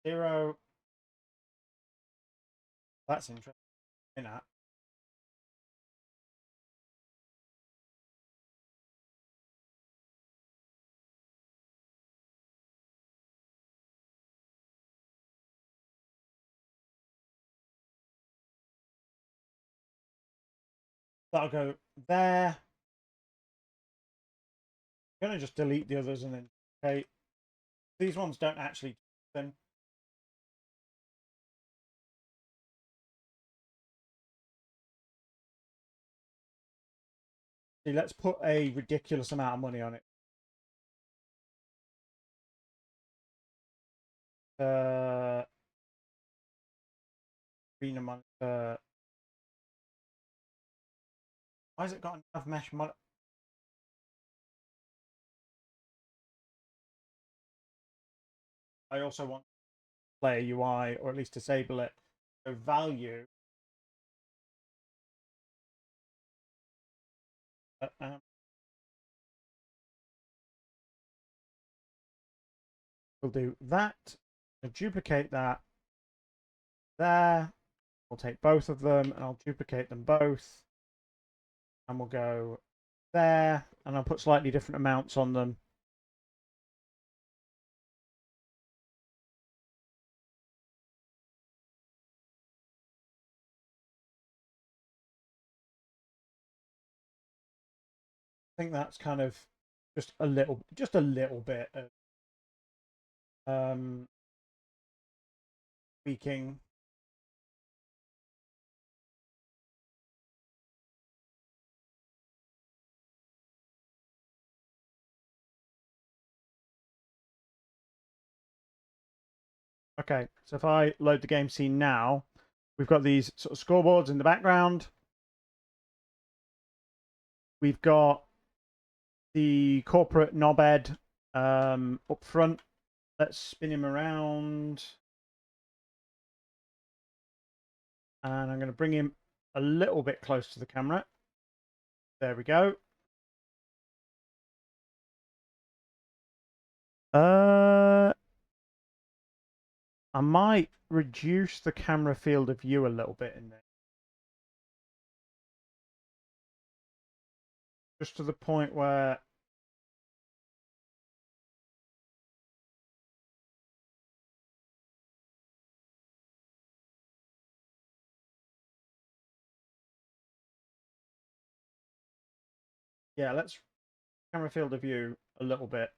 0. That's interesting. In that. That'll go there. I'm going to just delete the others and then, okay, these ones don't actually then. See, let's put a ridiculous amount of money on it. Arena monitor. Why has it got enough mesh monitor? I also want player UI, or at least disable it. So value. We'll do that. Duplicate that there. We'll take both of them and I'll duplicate them both. And we'll go there, and I'll put slightly different amounts on them. I think that's kind of just a little bit of tweaking. Okay, so if I load the game scene now, we've got these sort of scoreboards in the background. We've got the corporate knobhead up front. Let's spin him around. And I'm going to bring him a little bit close to the camera. There we go. I might reduce the camera field of view a little bit in there. Just to the point where yeah, let's camera field of view a little bit.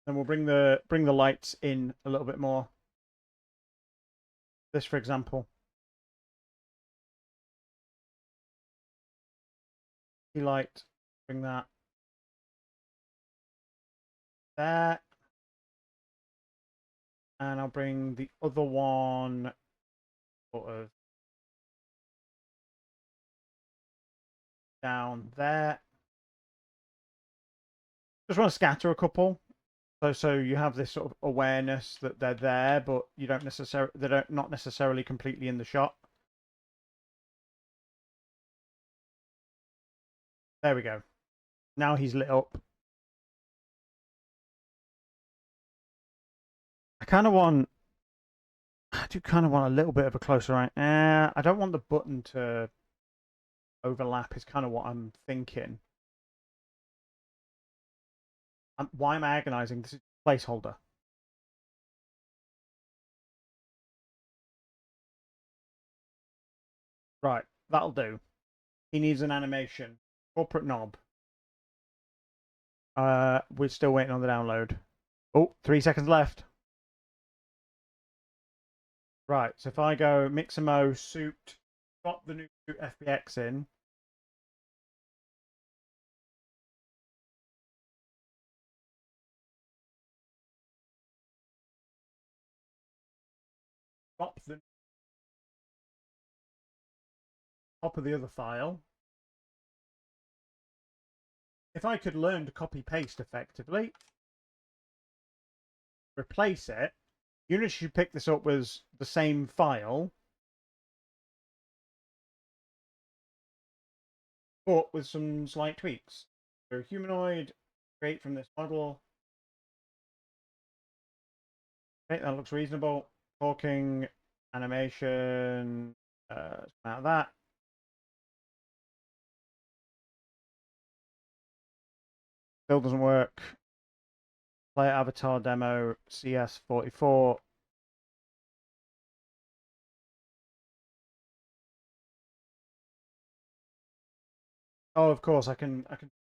And we'll bring the lights in a little bit more. This, for example. Key light, bring that there. And I'll bring the other one sort of down there. Just want to scatter a couple. So you have this sort of awareness that they're there, but you don't necessarily they're not necessarily completely in the shot. There we go. Now he's lit up. I do kind of want a little bit of a closer eye. I don't want the button to overlap is kind of what I'm thinking. Why am I agonizing? This is a placeholder. Right, that'll do. He needs an animation. Corporate knob. We're still waiting on the download. Oh, 3 seconds left. Right, so if I go Mixamo, Suit, drop the new FBX in. Drop the top of the other file. If I could learn to copy paste effectively, replace it, Unity should pick this up as the same file, but with some slight tweaks. So humanoid, create from this model. Okay, that looks reasonable. Talking, animation, out of that. Still doesn't work. Player avatar demo CS44. Oh, of course, I can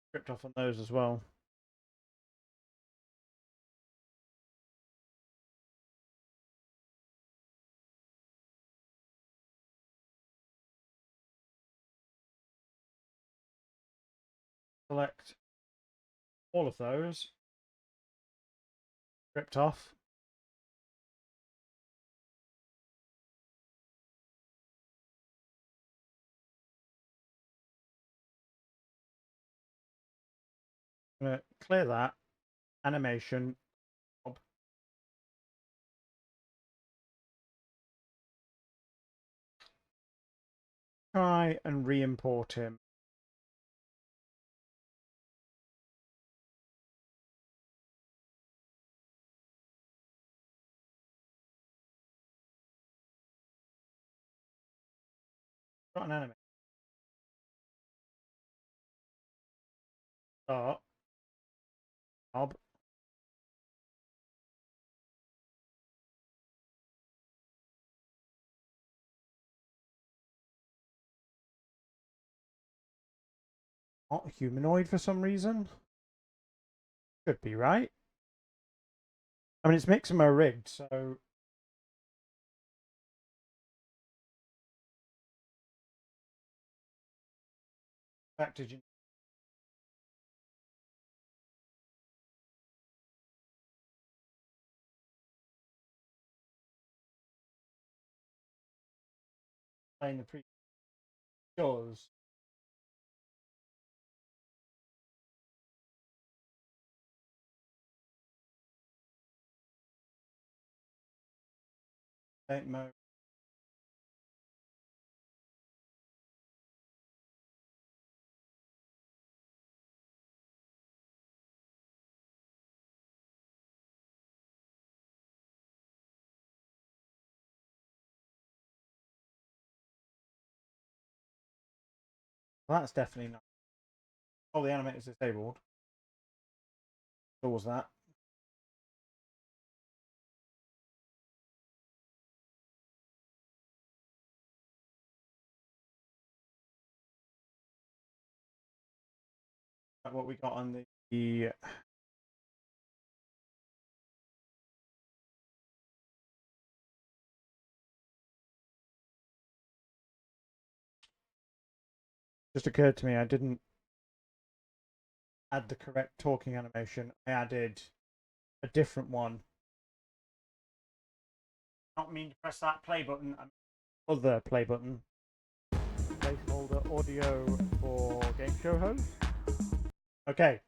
script off on those as well. Select all of those. Script off. I'm going to clear that. Animation. Try and re-import him. got an anime. Start. Bob. Not humanoid for some reason. Could be right. I mean, it's Mixamo rigged, so. Back to playing the pre shows. Mode. Well, that's definitely not. Oh, the animator's disabled. What was that? What we got on the just occurred to me I didn't add the correct talking animation. I added a different one. Not mean to press that play button. Other play button. Placeholder audio for game show host. Okay.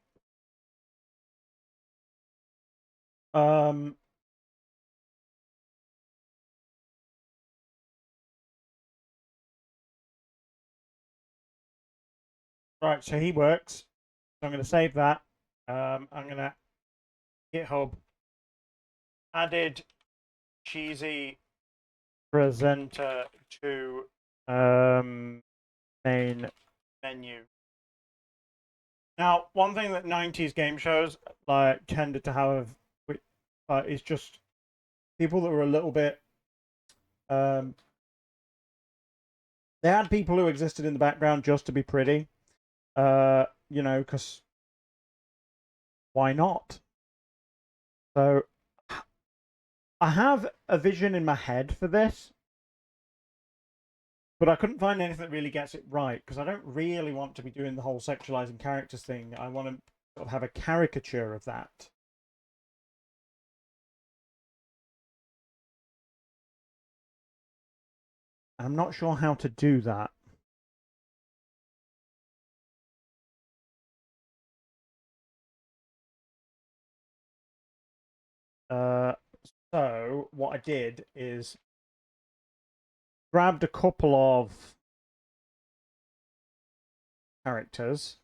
Right, so he works. So I'm going to save that. I'm going to GitHub added cheesy presenter to main menu. Now, one thing that 90s game shows like tended to have is just people that were a little bit they had people who existed in the background just to be pretty. You know, because why not? So I have a vision in my head for this, but I couldn't find anything that really gets it right because I don't really want to be doing the whole sexualizing characters thing. I want to sort of have a caricature of that. I'm not sure how to do that. So what I did is grabbed a couple of characters.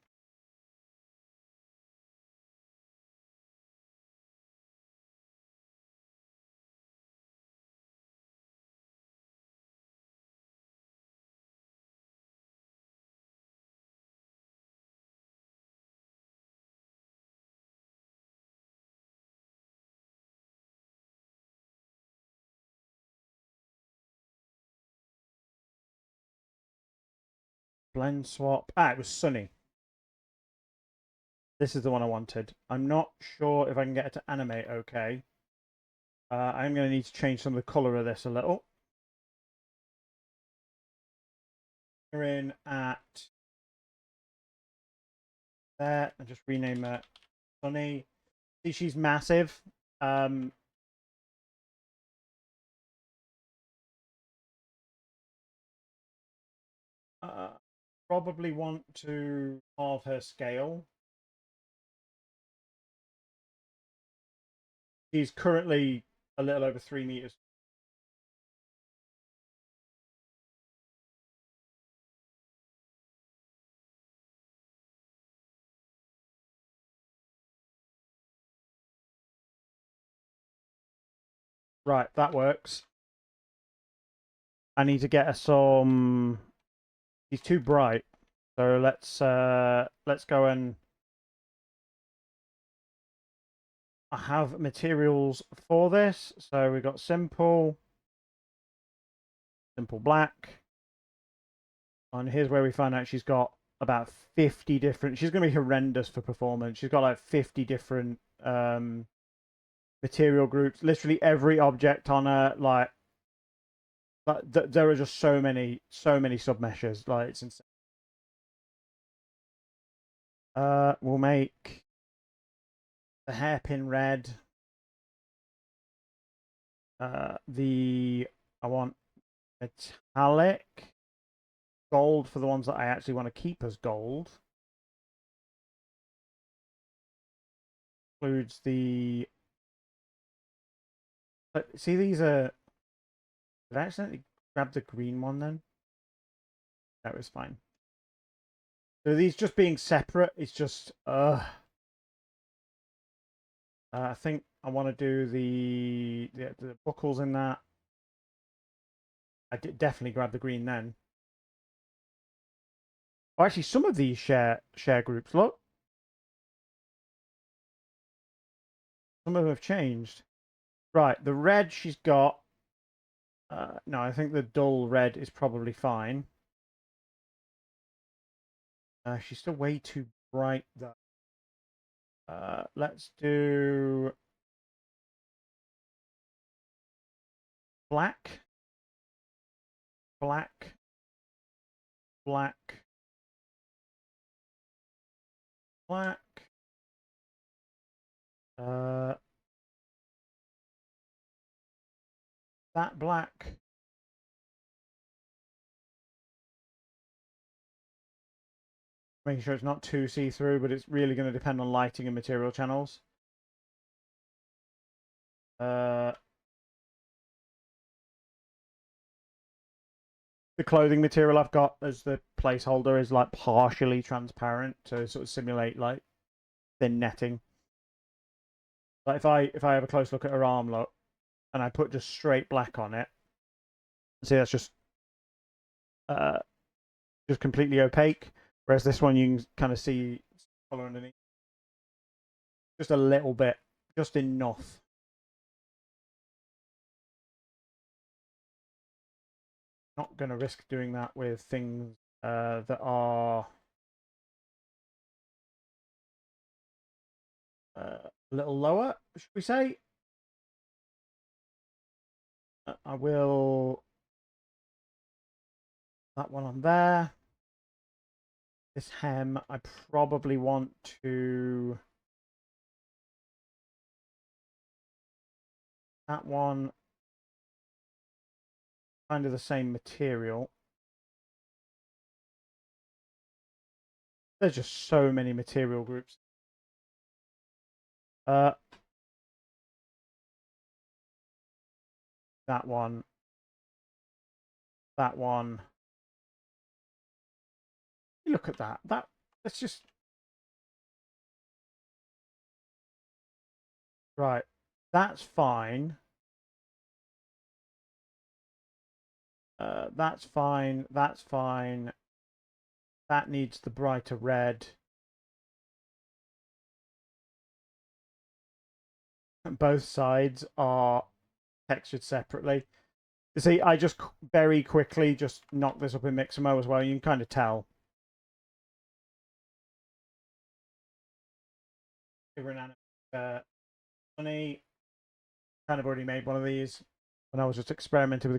Blend swap. Ah, it was Sunny. This is the one I wanted. I'm not sure if I can get it to animate okay. I'm going to need to change some of the color of this a little. We're in at there and just rename it Sunny. See, she's massive. Probably want to halve her scale. She's currently a little over 3 meters. Right, that works. I need to get her some He's too bright. So let's go and I have materials for this. So we got simple black. And here's where we find out she's got about 50 different. She's going to be horrendous for performance. She's got like 50 different material groups. Literally every object on her, like there are just so many submeshes. Like it's insane. We'll make the hairpin red. I want metallic gold for the ones that I actually want to keep as gold. Includes the. But see, these are. Did I accidentally grab the green one then? That was fine. So these just being separate, it's just. I think I want to do the buckles in that. I did definitely grab the green then. Oh, actually, some of these share groups. Look, some of them have changed. Right, the red she's got. No, I think the dull red is probably fine. She's still way too bright though. Let's do black, black, black, black. That black. Making sure it's not too see-through, but it's really going to depend on lighting and material channels. The clothing material I've got as the placeholder is like partially transparent to sort of simulate like thin netting. Like if I have a close look at her arm, look, and I put just straight black on it, see that's just completely opaque. Whereas this one you can kind of see color underneath, just a little bit, just enough. Not going to risk doing that with things that are a little lower, should we say? I will. That one on there. This hem, I probably want to. That one, kind of the same material. There's just so many material groups. That one. That one. Look at that. That's just right. That's fine. That's fine. That's fine. That needs the brighter red. Both sides are textured separately. You see, I just very quickly just knocked this up in Mixamo as well. You can kind of tell. Funny, kind of already made one of these when I was just experimenting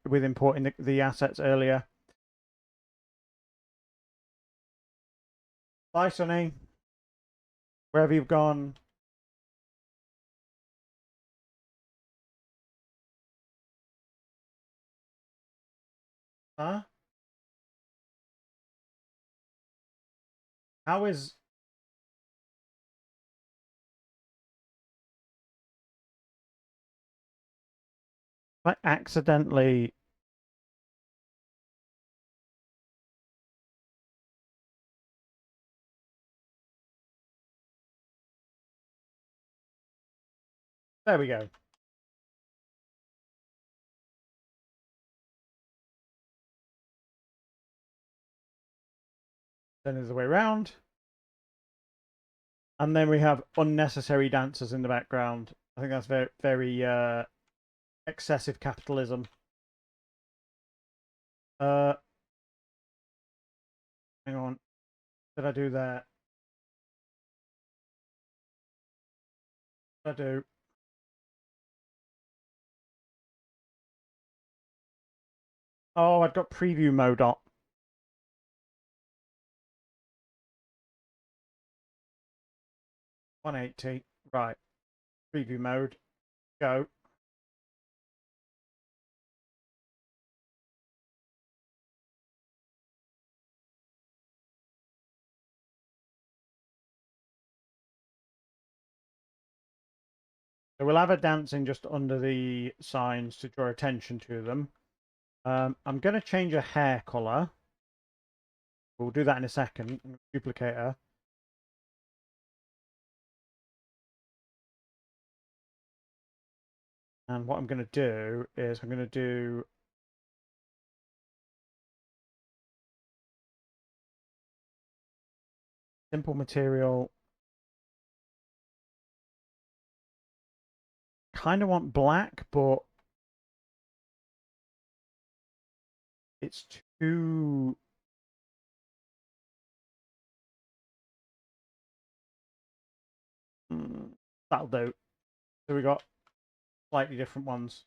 with importing the assets earlier. Bye, Sonny. Wherever you've gone. Huh? How is... I accidentally... There we go. Then there's the way around. And then we have unnecessary dancers in the background. I think that's very, very excessive capitalism. Hang on. Did I do that? Did I do? Oh, I've got preview mode on. 180. Right. Preview mode. Go. So we'll have a dancing just under the signs to draw attention to them. I'm going to change her hair color. We'll do that in a second. Duplicate her. And what I'm going to do is I'm going to do simple material. Kind of want black, but it's too... That'll do. So we got slightly different ones.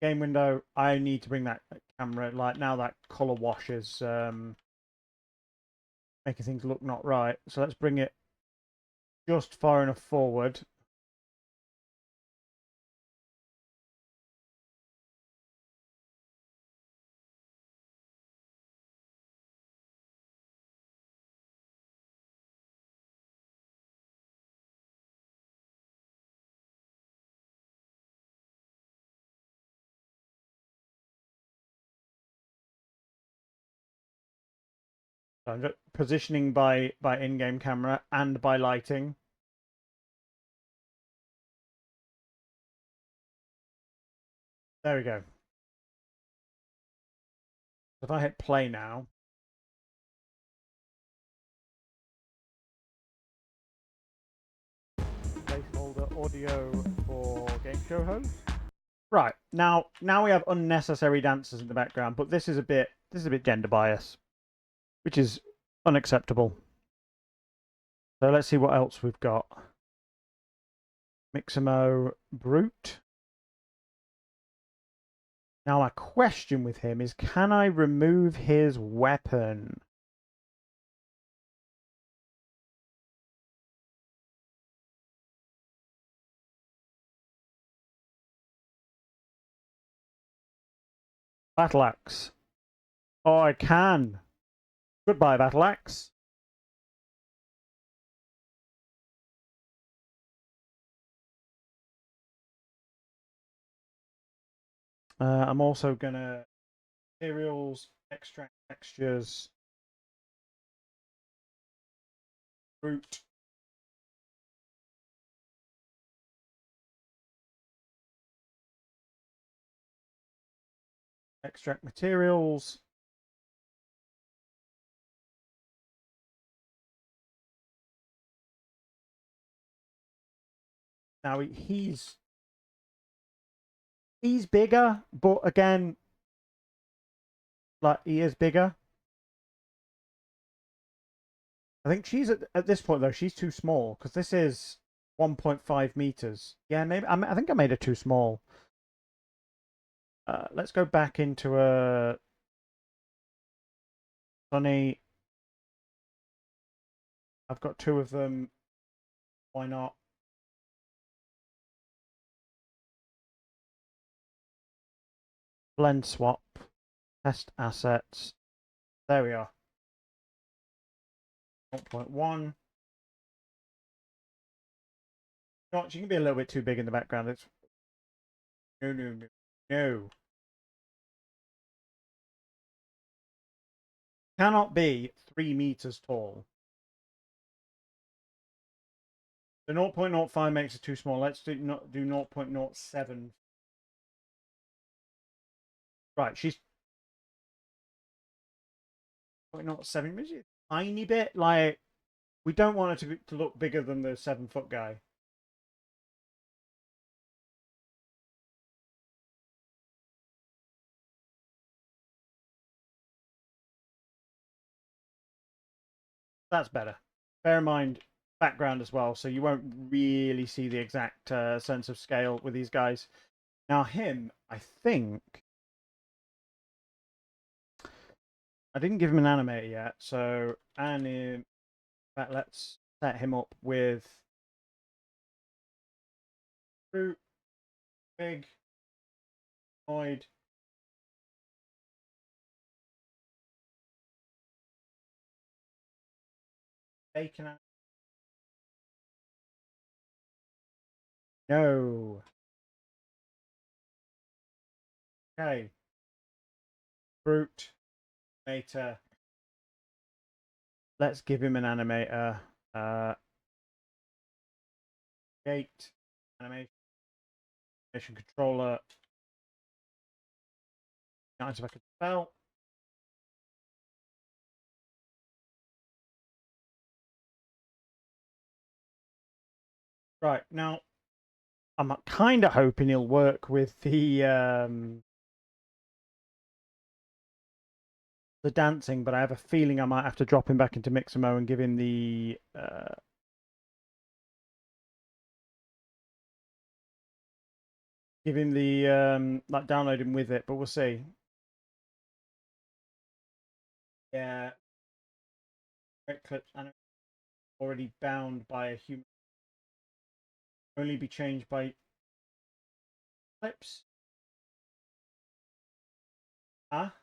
Game window. I need to bring that camera. Like now, that color wash is making things look not right. So let's bring it just far enough forward. So I'm just positioning by in-game camera and by lighting. There we go. If I hit play now, placeholder audio for game show host. Right, now we have unnecessary dancers in the background, but this is a bit gender bias, which is unacceptable. So let's see what else we've got. Mixamo Brute. Now my question with him is, can I remove his weapon? Battle Axe. Oh, I can. Goodbye, Battle Axe. I'm also gonna materials, extract textures, root. Extract materials. Now he's bigger, but again, like he is bigger. I think she's at this point though, she's too small because this is 1.5 meters. Yeah, maybe I think I made her too small. Let's go back into a Sunny. I've got two of them. Why not? Blend swap. Test assets. There we are. 0.1. She can be a little bit too big in the background. It's no. Cannot be 3 meters tall. The 0.05 makes it too small. Let's do 0.07. Right, she's 0.07 meters. tiny bit. Like, we don't want it to look bigger than the 7-foot guy. That's better. Bear in mind background as well, so you won't really see the exact sense of scale with these guys. Now him, I think I didn't give him an animator yet, so let's set him up with fruit, big, void, bacon. No. Okay. Fruit, animator. Let's give him an animator. Gate, animation controller. Nice if I could spell. Right, now I'm kind of hoping he'll work with the dancing, but I have a feeling I might have to drop him back into Mixamo and give him the like download him with it, but we'll see. Yeah, clips and already bound by a human, only be changed by clips. Ah.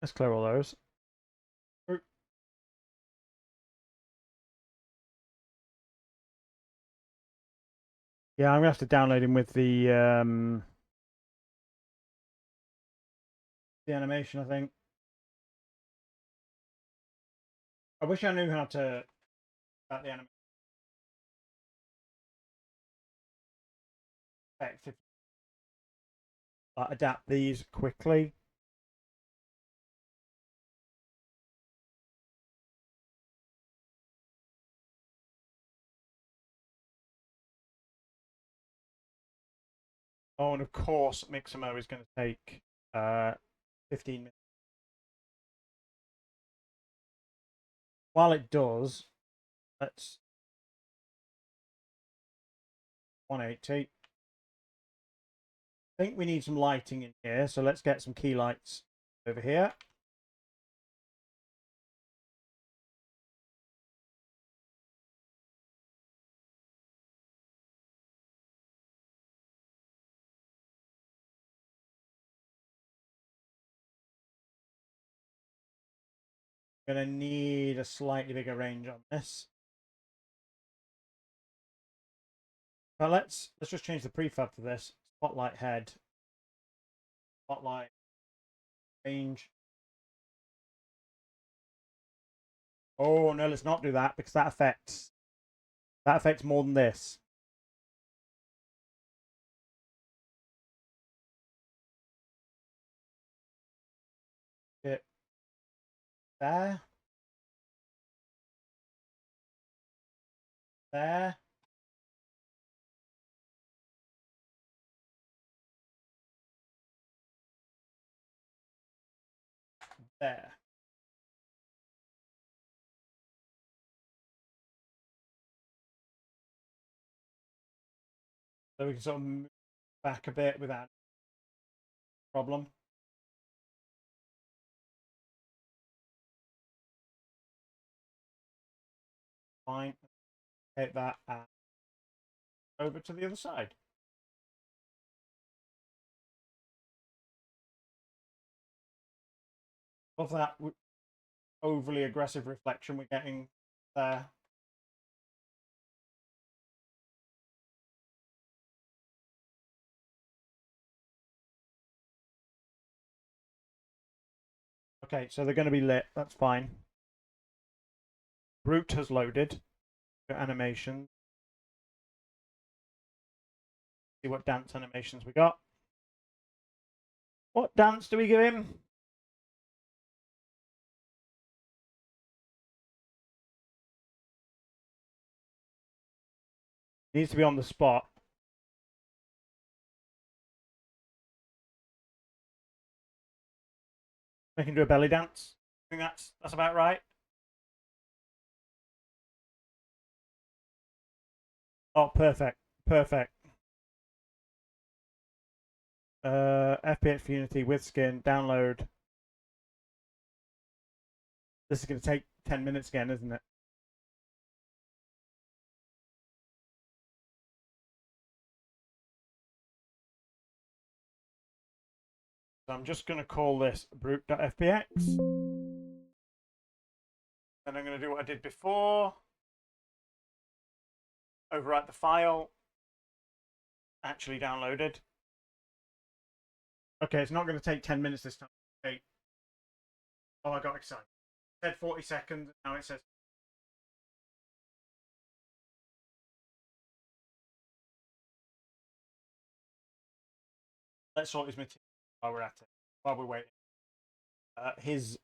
Let's clear all those. Yeah, I'm gonna have to download him with the animation, I think. I wish I knew how to about the animation effect, adapt these quickly. Oh, and of course, Mixamo is going to take 15 minutes. While it does, let's 180. I think we need some lighting in here, so let's get some key lights over here. Gonna need a slightly bigger range on this. But let's just change the prefab to this. Spotlight head. Spotlight range. Oh no, let's not do that because that affects more than this. It there. There. There. So we can sort of move back a bit without problem. Fine. Take that and over to the other side. Of that overly aggressive reflection we're getting there. Okay, so they're going to be lit. That's fine. Brute has loaded. Animation. See what dance animations we got. What dance do we give him? Needs to be on the spot. I can do a belly dance. I think that's about right. Oh, perfect. Perfect. FPX for Unity with skin, download. This is going to take 10 minutes again, isn't it? So I'm just going to call this brute.fpx. And I'm going to do what I did before. Overwrite the file. Actually downloaded. Okay, it's not going to take 10 minutes this time. Okay. Oh, I got excited. It said 40 seconds. Now it says. Let's sort his material while we're at it. While we're waiting. His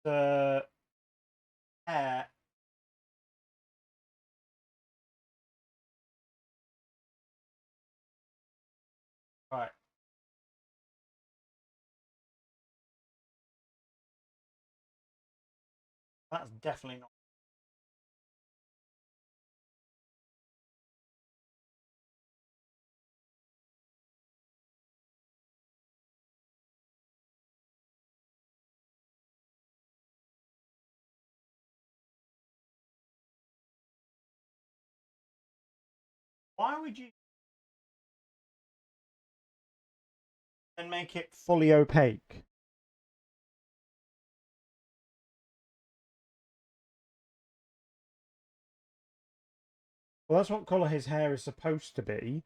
hair. Right. That's definitely not. Why would you then make it fully opaque? Well, that's what colour his hair is supposed to be.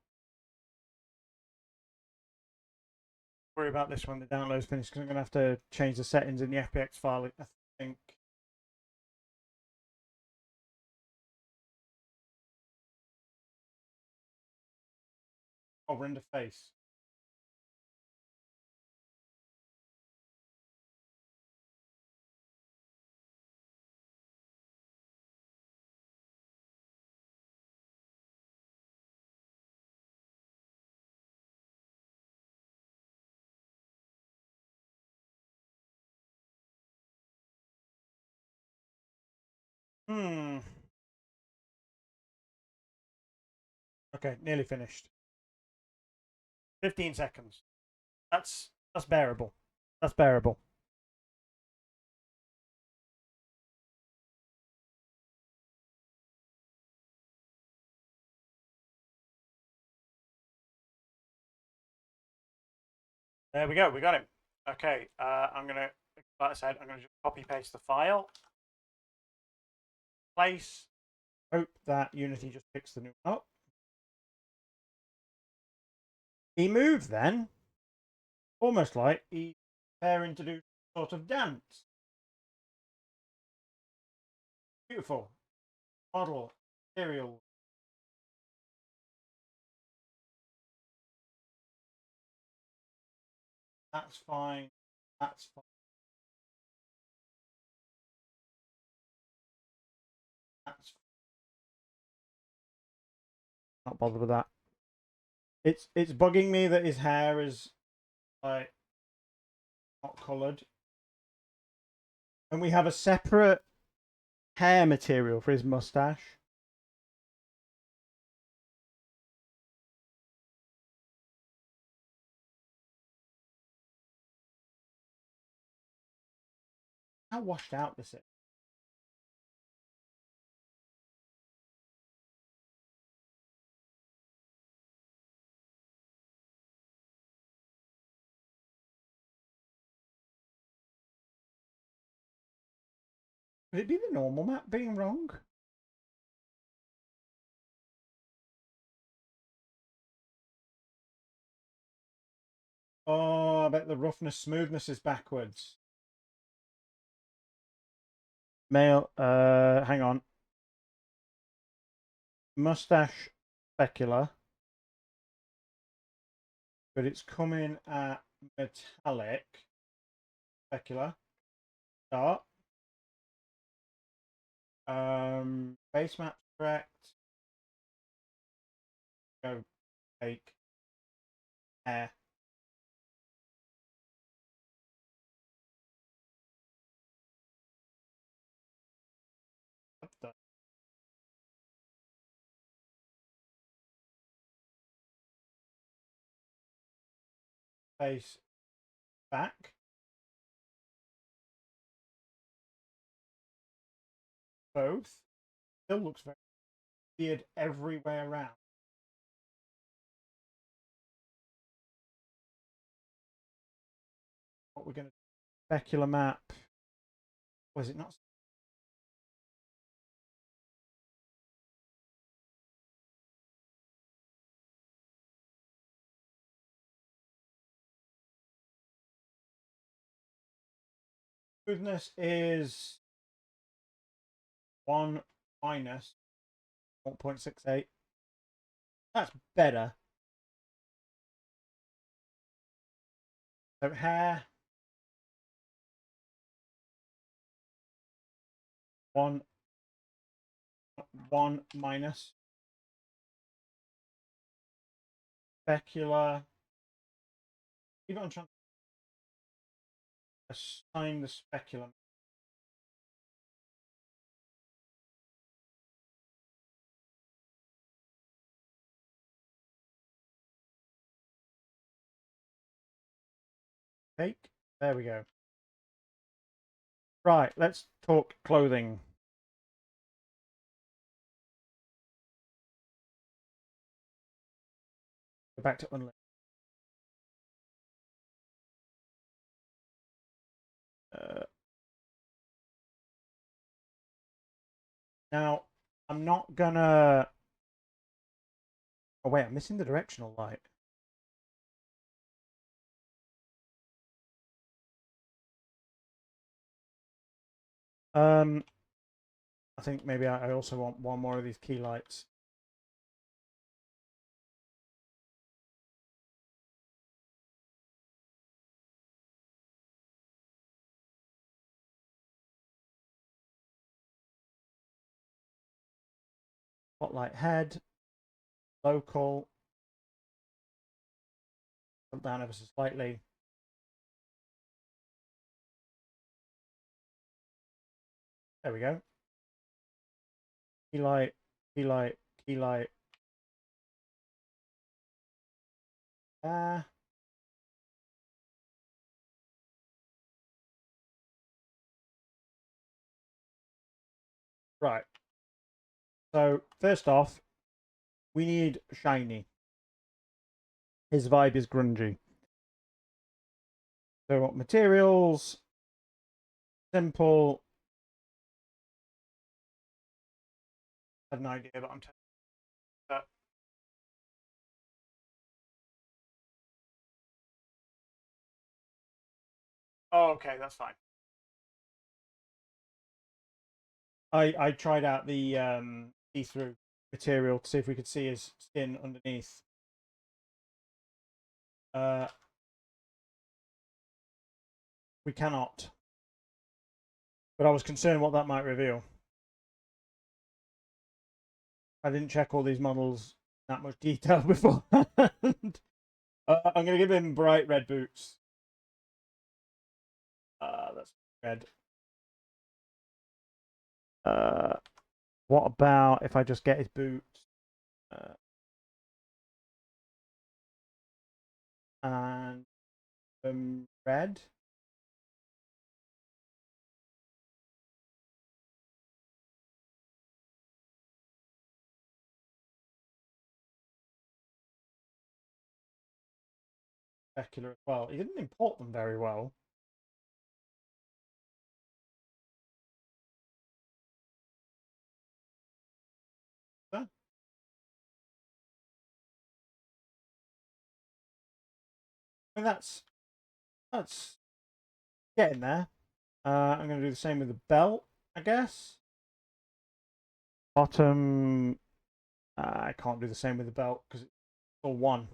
Worry about this when the download's finished because I'm going to have to change the settings in the FPX file, I think. Oh, render face. Hmm. Okay, nearly finished. 15 seconds. That's bearable. That's bearable. There we go. We got him. Okay. I'm gonna, like I said, I'm gonna just copy paste the file. Place. Hope that Unity just picks the new one up. He moved then, almost like he's preparing to do sort of dance. Beautiful. Model. Material. That's fine. That's fine. That's not bothered with that. It's bugging me that his hair is like not coloured, and we have a separate hair material for his mustache. How washed out this is. Could it be the normal map being wrong? Oh, bet the roughness smoothness is backwards. Male, hang on. Mustache specular. But it's coming at metallic specular. Start. Base map correct. Go take hair. Face back. Both. Still looks very weird everywhere around. What we're going to specular map. Was it not? Smoothness is 1 minus 0.68. That's better. So hair 1 minus specular. Even I'm trying to assign the specular. Take. There we go. Right, let's talk clothing. Go back to Unlit. Now, I'm not gonna. Oh wait, I'm missing the directional light. I think maybe I also want one more of these key lights. Spotlight head, local, put down ever so slightly. There we go. Key light, key light, key light. Right. So first off, we need shiny. His vibe is grungy. So what materials? Simple. I have no idea, but I'm telling you that. Oh, okay, that's fine. I tried out the see-through material to see if we could see his skin underneath. We cannot. But I was concerned what that might reveal. I didn't check all these models that much detail before. I'm going to give him bright red boots. That's red. What about if I just get his boots? And red. Specular as well. He didn't import them very well. Huh? I mean, that's That's getting there. I'm going to do the same with the belt, I guess. Bottom. I can't do the same with the belt because it's all one.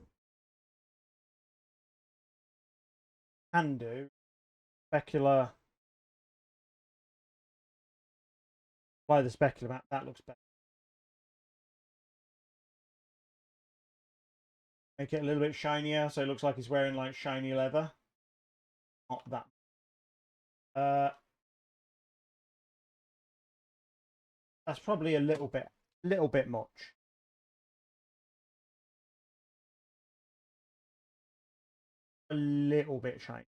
Can do. Specular. Apply the specular map. That looks better. Make it a little bit shinier so it looks like he's wearing like shiny leather. Not that. That's probably a little bit much. A little bit shiny.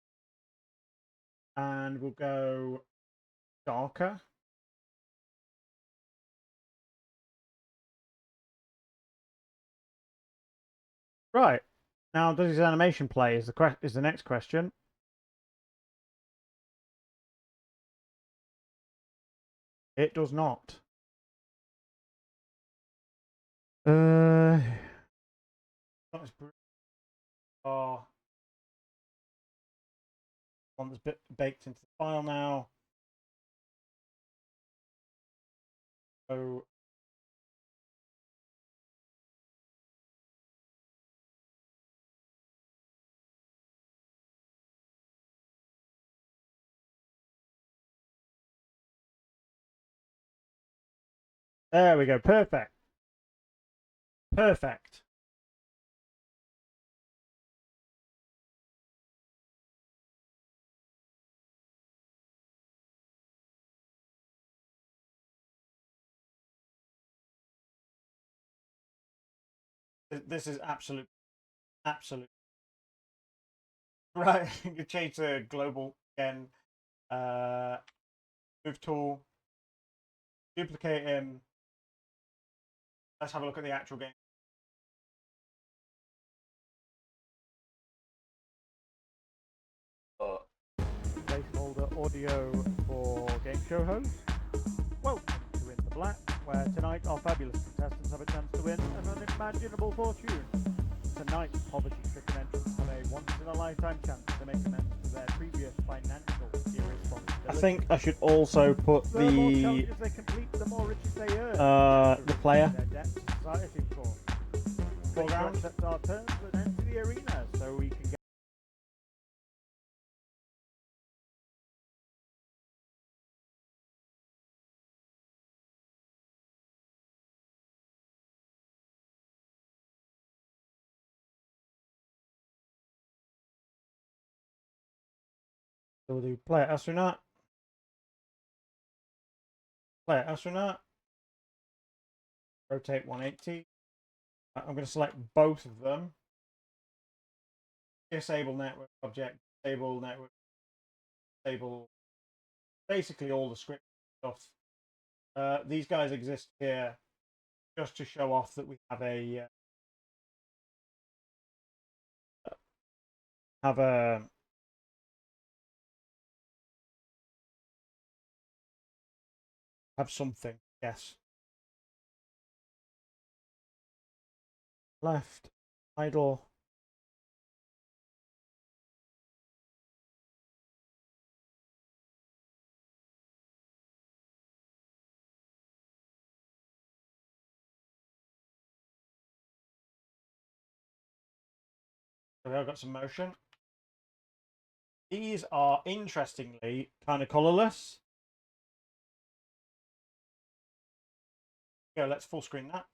And we'll go darker. Right. Now, does his animation play is the next question. It does not. Not as one that's baked into the file now. So there we go. Perfect. Perfect. This is absolute. Right. You change to global again. Move tool. Duplicate him. Let's have a look at the actual game. Placeholder audio for game show host. Welcome to In the Black, where tonight our fabulous contestants have a chance to win an unimaginable fortune. Tonight's poverty-stricken entrants have a once-in-a-lifetime chance to make amends to their previous financial irresponsibility. I think I should also put
The more challenges they complete, the more riches they earn.
the player.
Their debts to society, of course.
Foreground.
Accept our terms and enter the arena so we can get.
So we'll do player astronaut. Player astronaut. Rotate 180. I'm going to select both of them. Disable network object. Disable network. Disable basically all the script stuff. These guys exist here just to show off that we have a have something. Yes. Left. Idle. So I've got some motion. These are interestingly kind of colorless. Go, let's full screen that.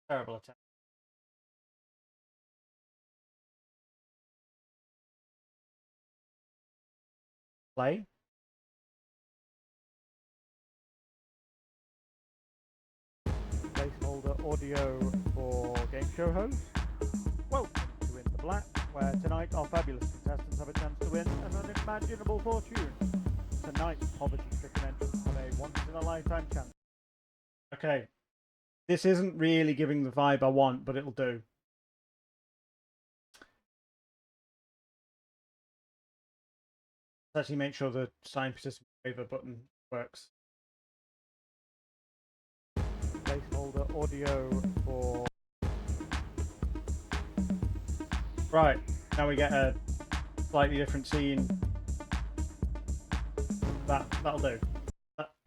Terrible attempt. Play. Placeholder audio for game show host. Welcome to In the Black, where tonight our fabulous contestants have a chance to win an unimaginable fortune. Tonight's poverty-stricken entrants have a once-in-a-lifetime chance. Okay, this isn't really giving the vibe I want, but it'll do. Let's actually make sure the sign participant waiver button works. Placeholder audio for. Right, Now we get a slightly different scene. That'll do.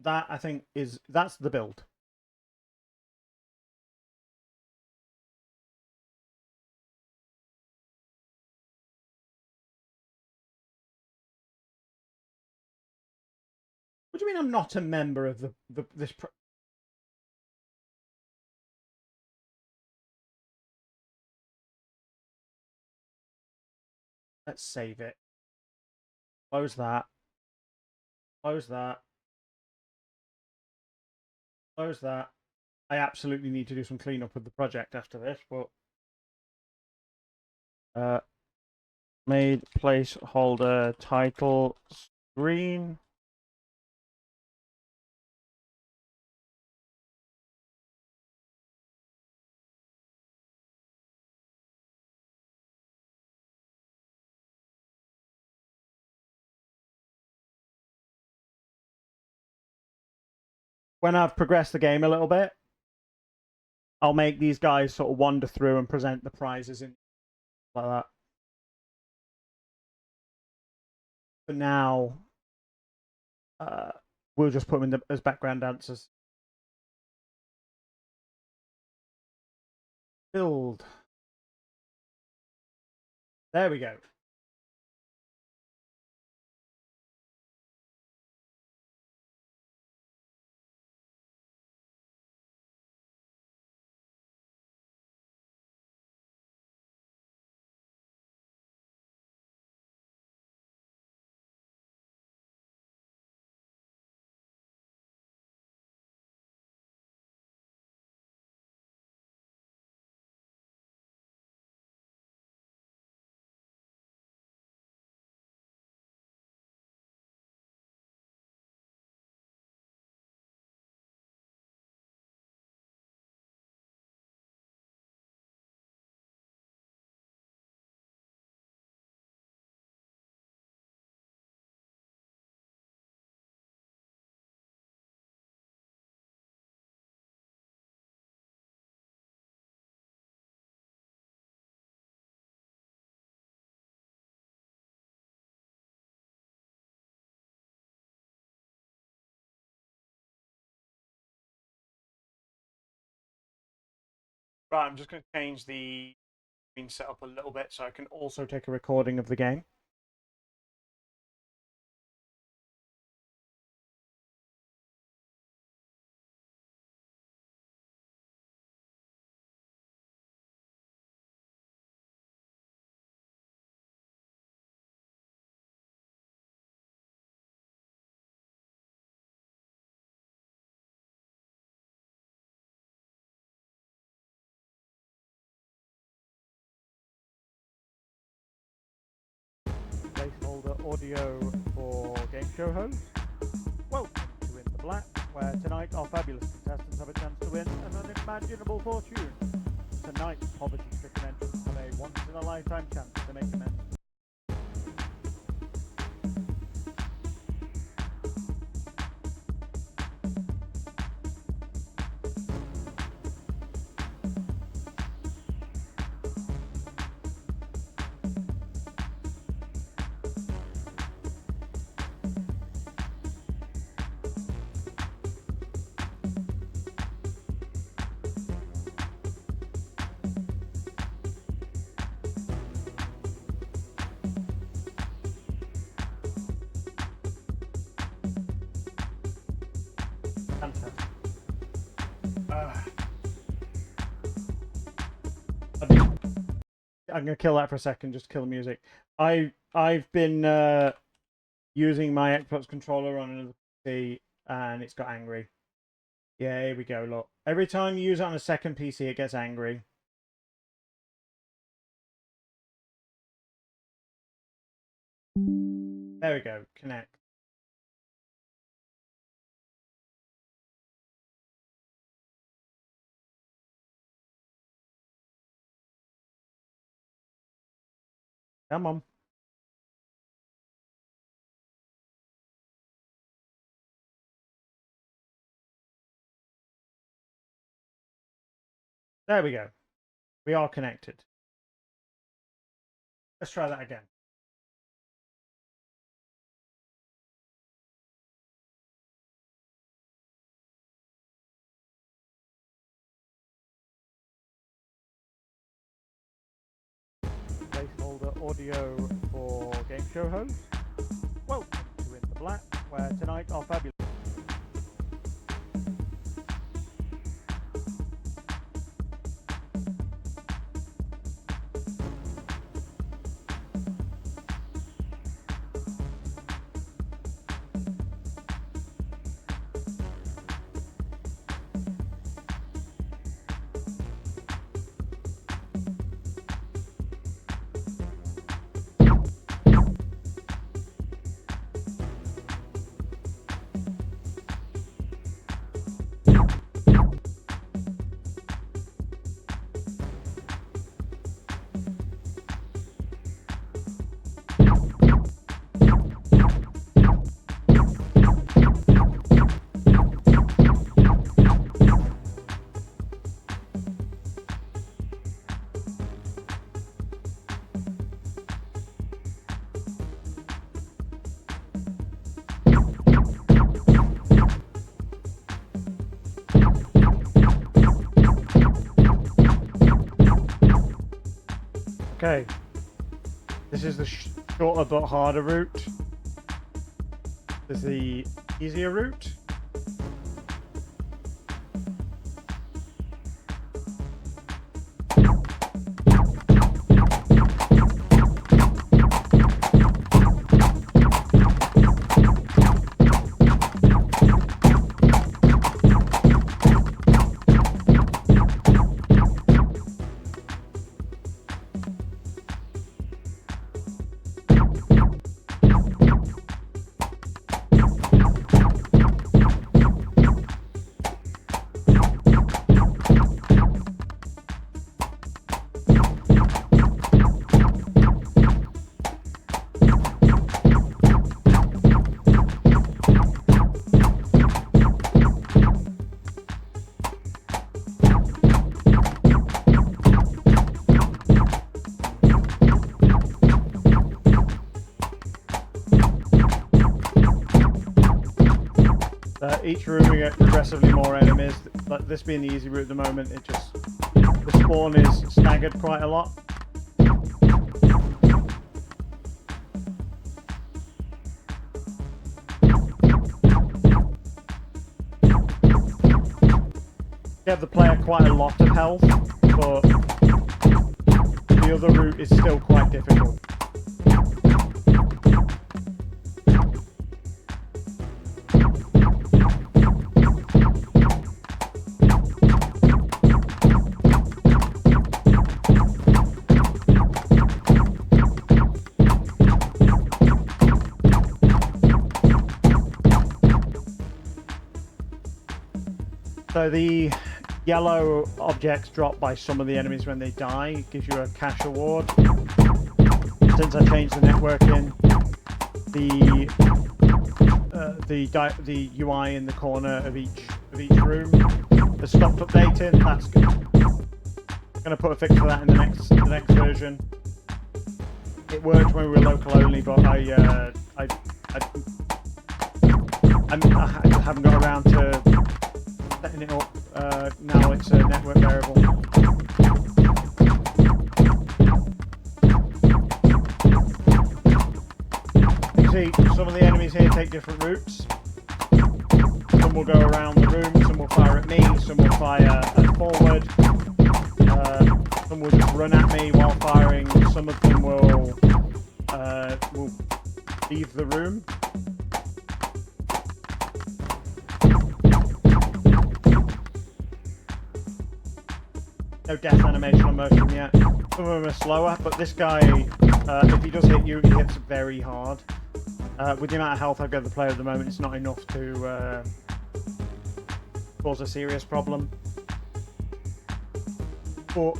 That I think that's the build. What do you mean I'm not a member of this? Let's save it. Close that. Close that. Close that. I absolutely need to do some cleanup of the project after this, but made placeholder title screen. When I've progressed the game a little bit, I'll make these guys sort of wander through and present the prizes in like that. For now, we'll just put them in as background dancers. Build. There we go. Right, I'm just going to change the screen setup a little bit so I can also take a recording of the game. Placeholder audio for game show host. Welcome to In the Black, where tonight our fabulous contestants have a chance to win an unimaginable fortune. Tonight's poverty-stricken entrants have a once-in-a-lifetime chance to make amends. Fantastic. I'm gonna kill that for a second. Just kill the music. I've been using my Xbox controller on another PC, and it's got angry. Yeah, here we go. Look, every time you use it on a second PC, it gets angry. There we go. Connect. Come on. There we go. We are connected. Let's try that again. Placeholder audio for game show host. Welcome to In the Black, where tonight our fabulous. Okay, this is the shorter but harder route. This is the easier route. Each room we get progressively more enemies. Like this being the easy route at the moment, it just the spawn is staggered quite a lot. Give the player quite a lot of health, but the other route is still quite difficult. So the yellow objects dropped by some of the enemies when they die gives you a cash award. Since I changed the networking, the UI in the corner of each room has stopped updating. That's good. I'm gonna put a fix for that in the next version. It worked when we were local only, but I haven't got around to setting it up. Now it's a network variable. You see, some of the enemies here take different routes. Some will go around the room, some will fire at me, some will fire forward, some will just run at me while firing, some of them will leave the room. No death animation on most of them yet. Some of them are slower, but this guy, if he does hit you, he hits very hard. With the amount of health I've got the player at the moment, it's not enough to cause a serious problem. But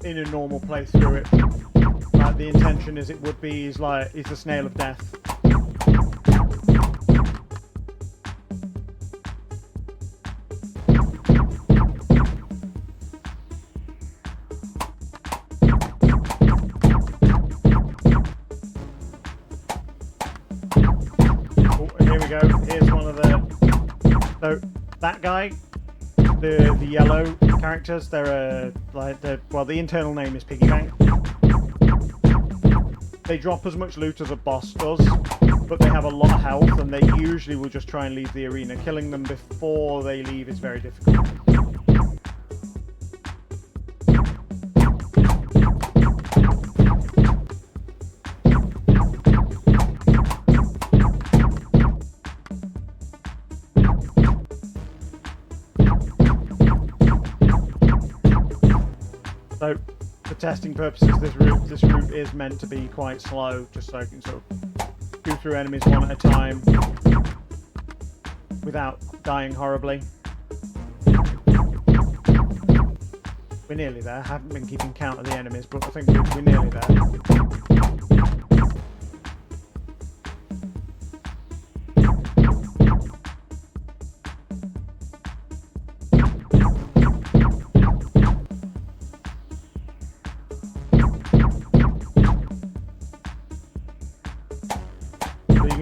in a normal playthrough, the intention is it would be is the snail of death. here we go. Here's one of the... So, that guy, the yellow characters, they're well, the internal name is Piggy Bank. They drop as much loot as a boss does, but they have a lot of health, and they usually will just try and leave the arena. Killing them before they leave is very difficult. So, for testing purposes, this route is meant to be quite slow, just so you can sort of go through enemies one at a time without dying horribly. We're nearly there. I haven't been keeping count of the enemies, but I think we're nearly there.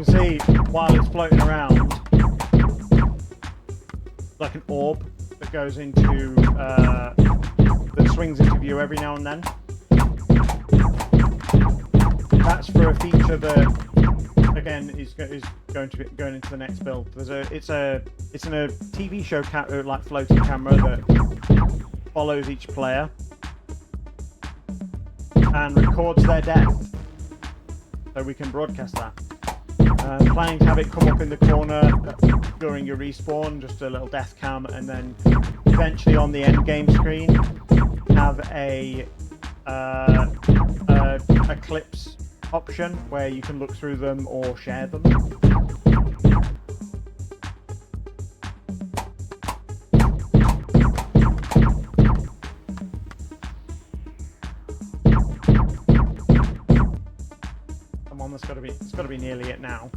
See, while it's floating around, like an orb that goes into that swings into view every now and then. That's for a feature that again is going to be going into the next build. It's in a TV show like floating camera that follows each player and records their death, so we can broadcast that. Planning to have it come up in the corner during your respawn, just a little death cam, and then eventually on the end game screen have a clips option where you can look through them or share them. Come on, it's got to be nearly it now.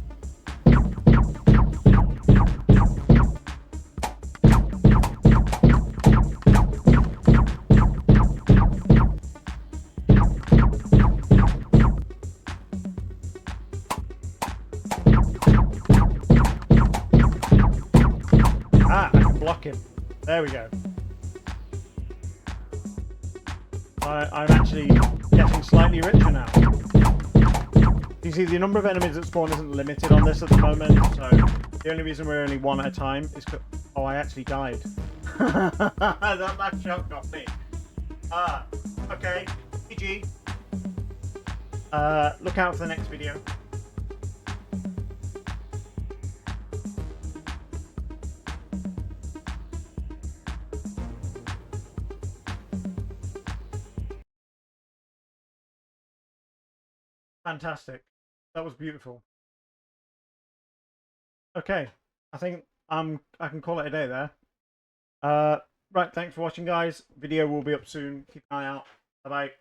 Ah, I can block him. There we go. I'm actually getting slightly richer now. You see, the number of enemies that spawn isn't limited on this at the moment, so the only reason we're only one at a time is because... Oh, I actually died. that shot got me. Okay. GG. Look out for the next video. Fantastic. That was beautiful. Okay, I think I can call it a day there. Right, thanks for watching, guys. Video will be up soon. Keep an eye out. Bye bye.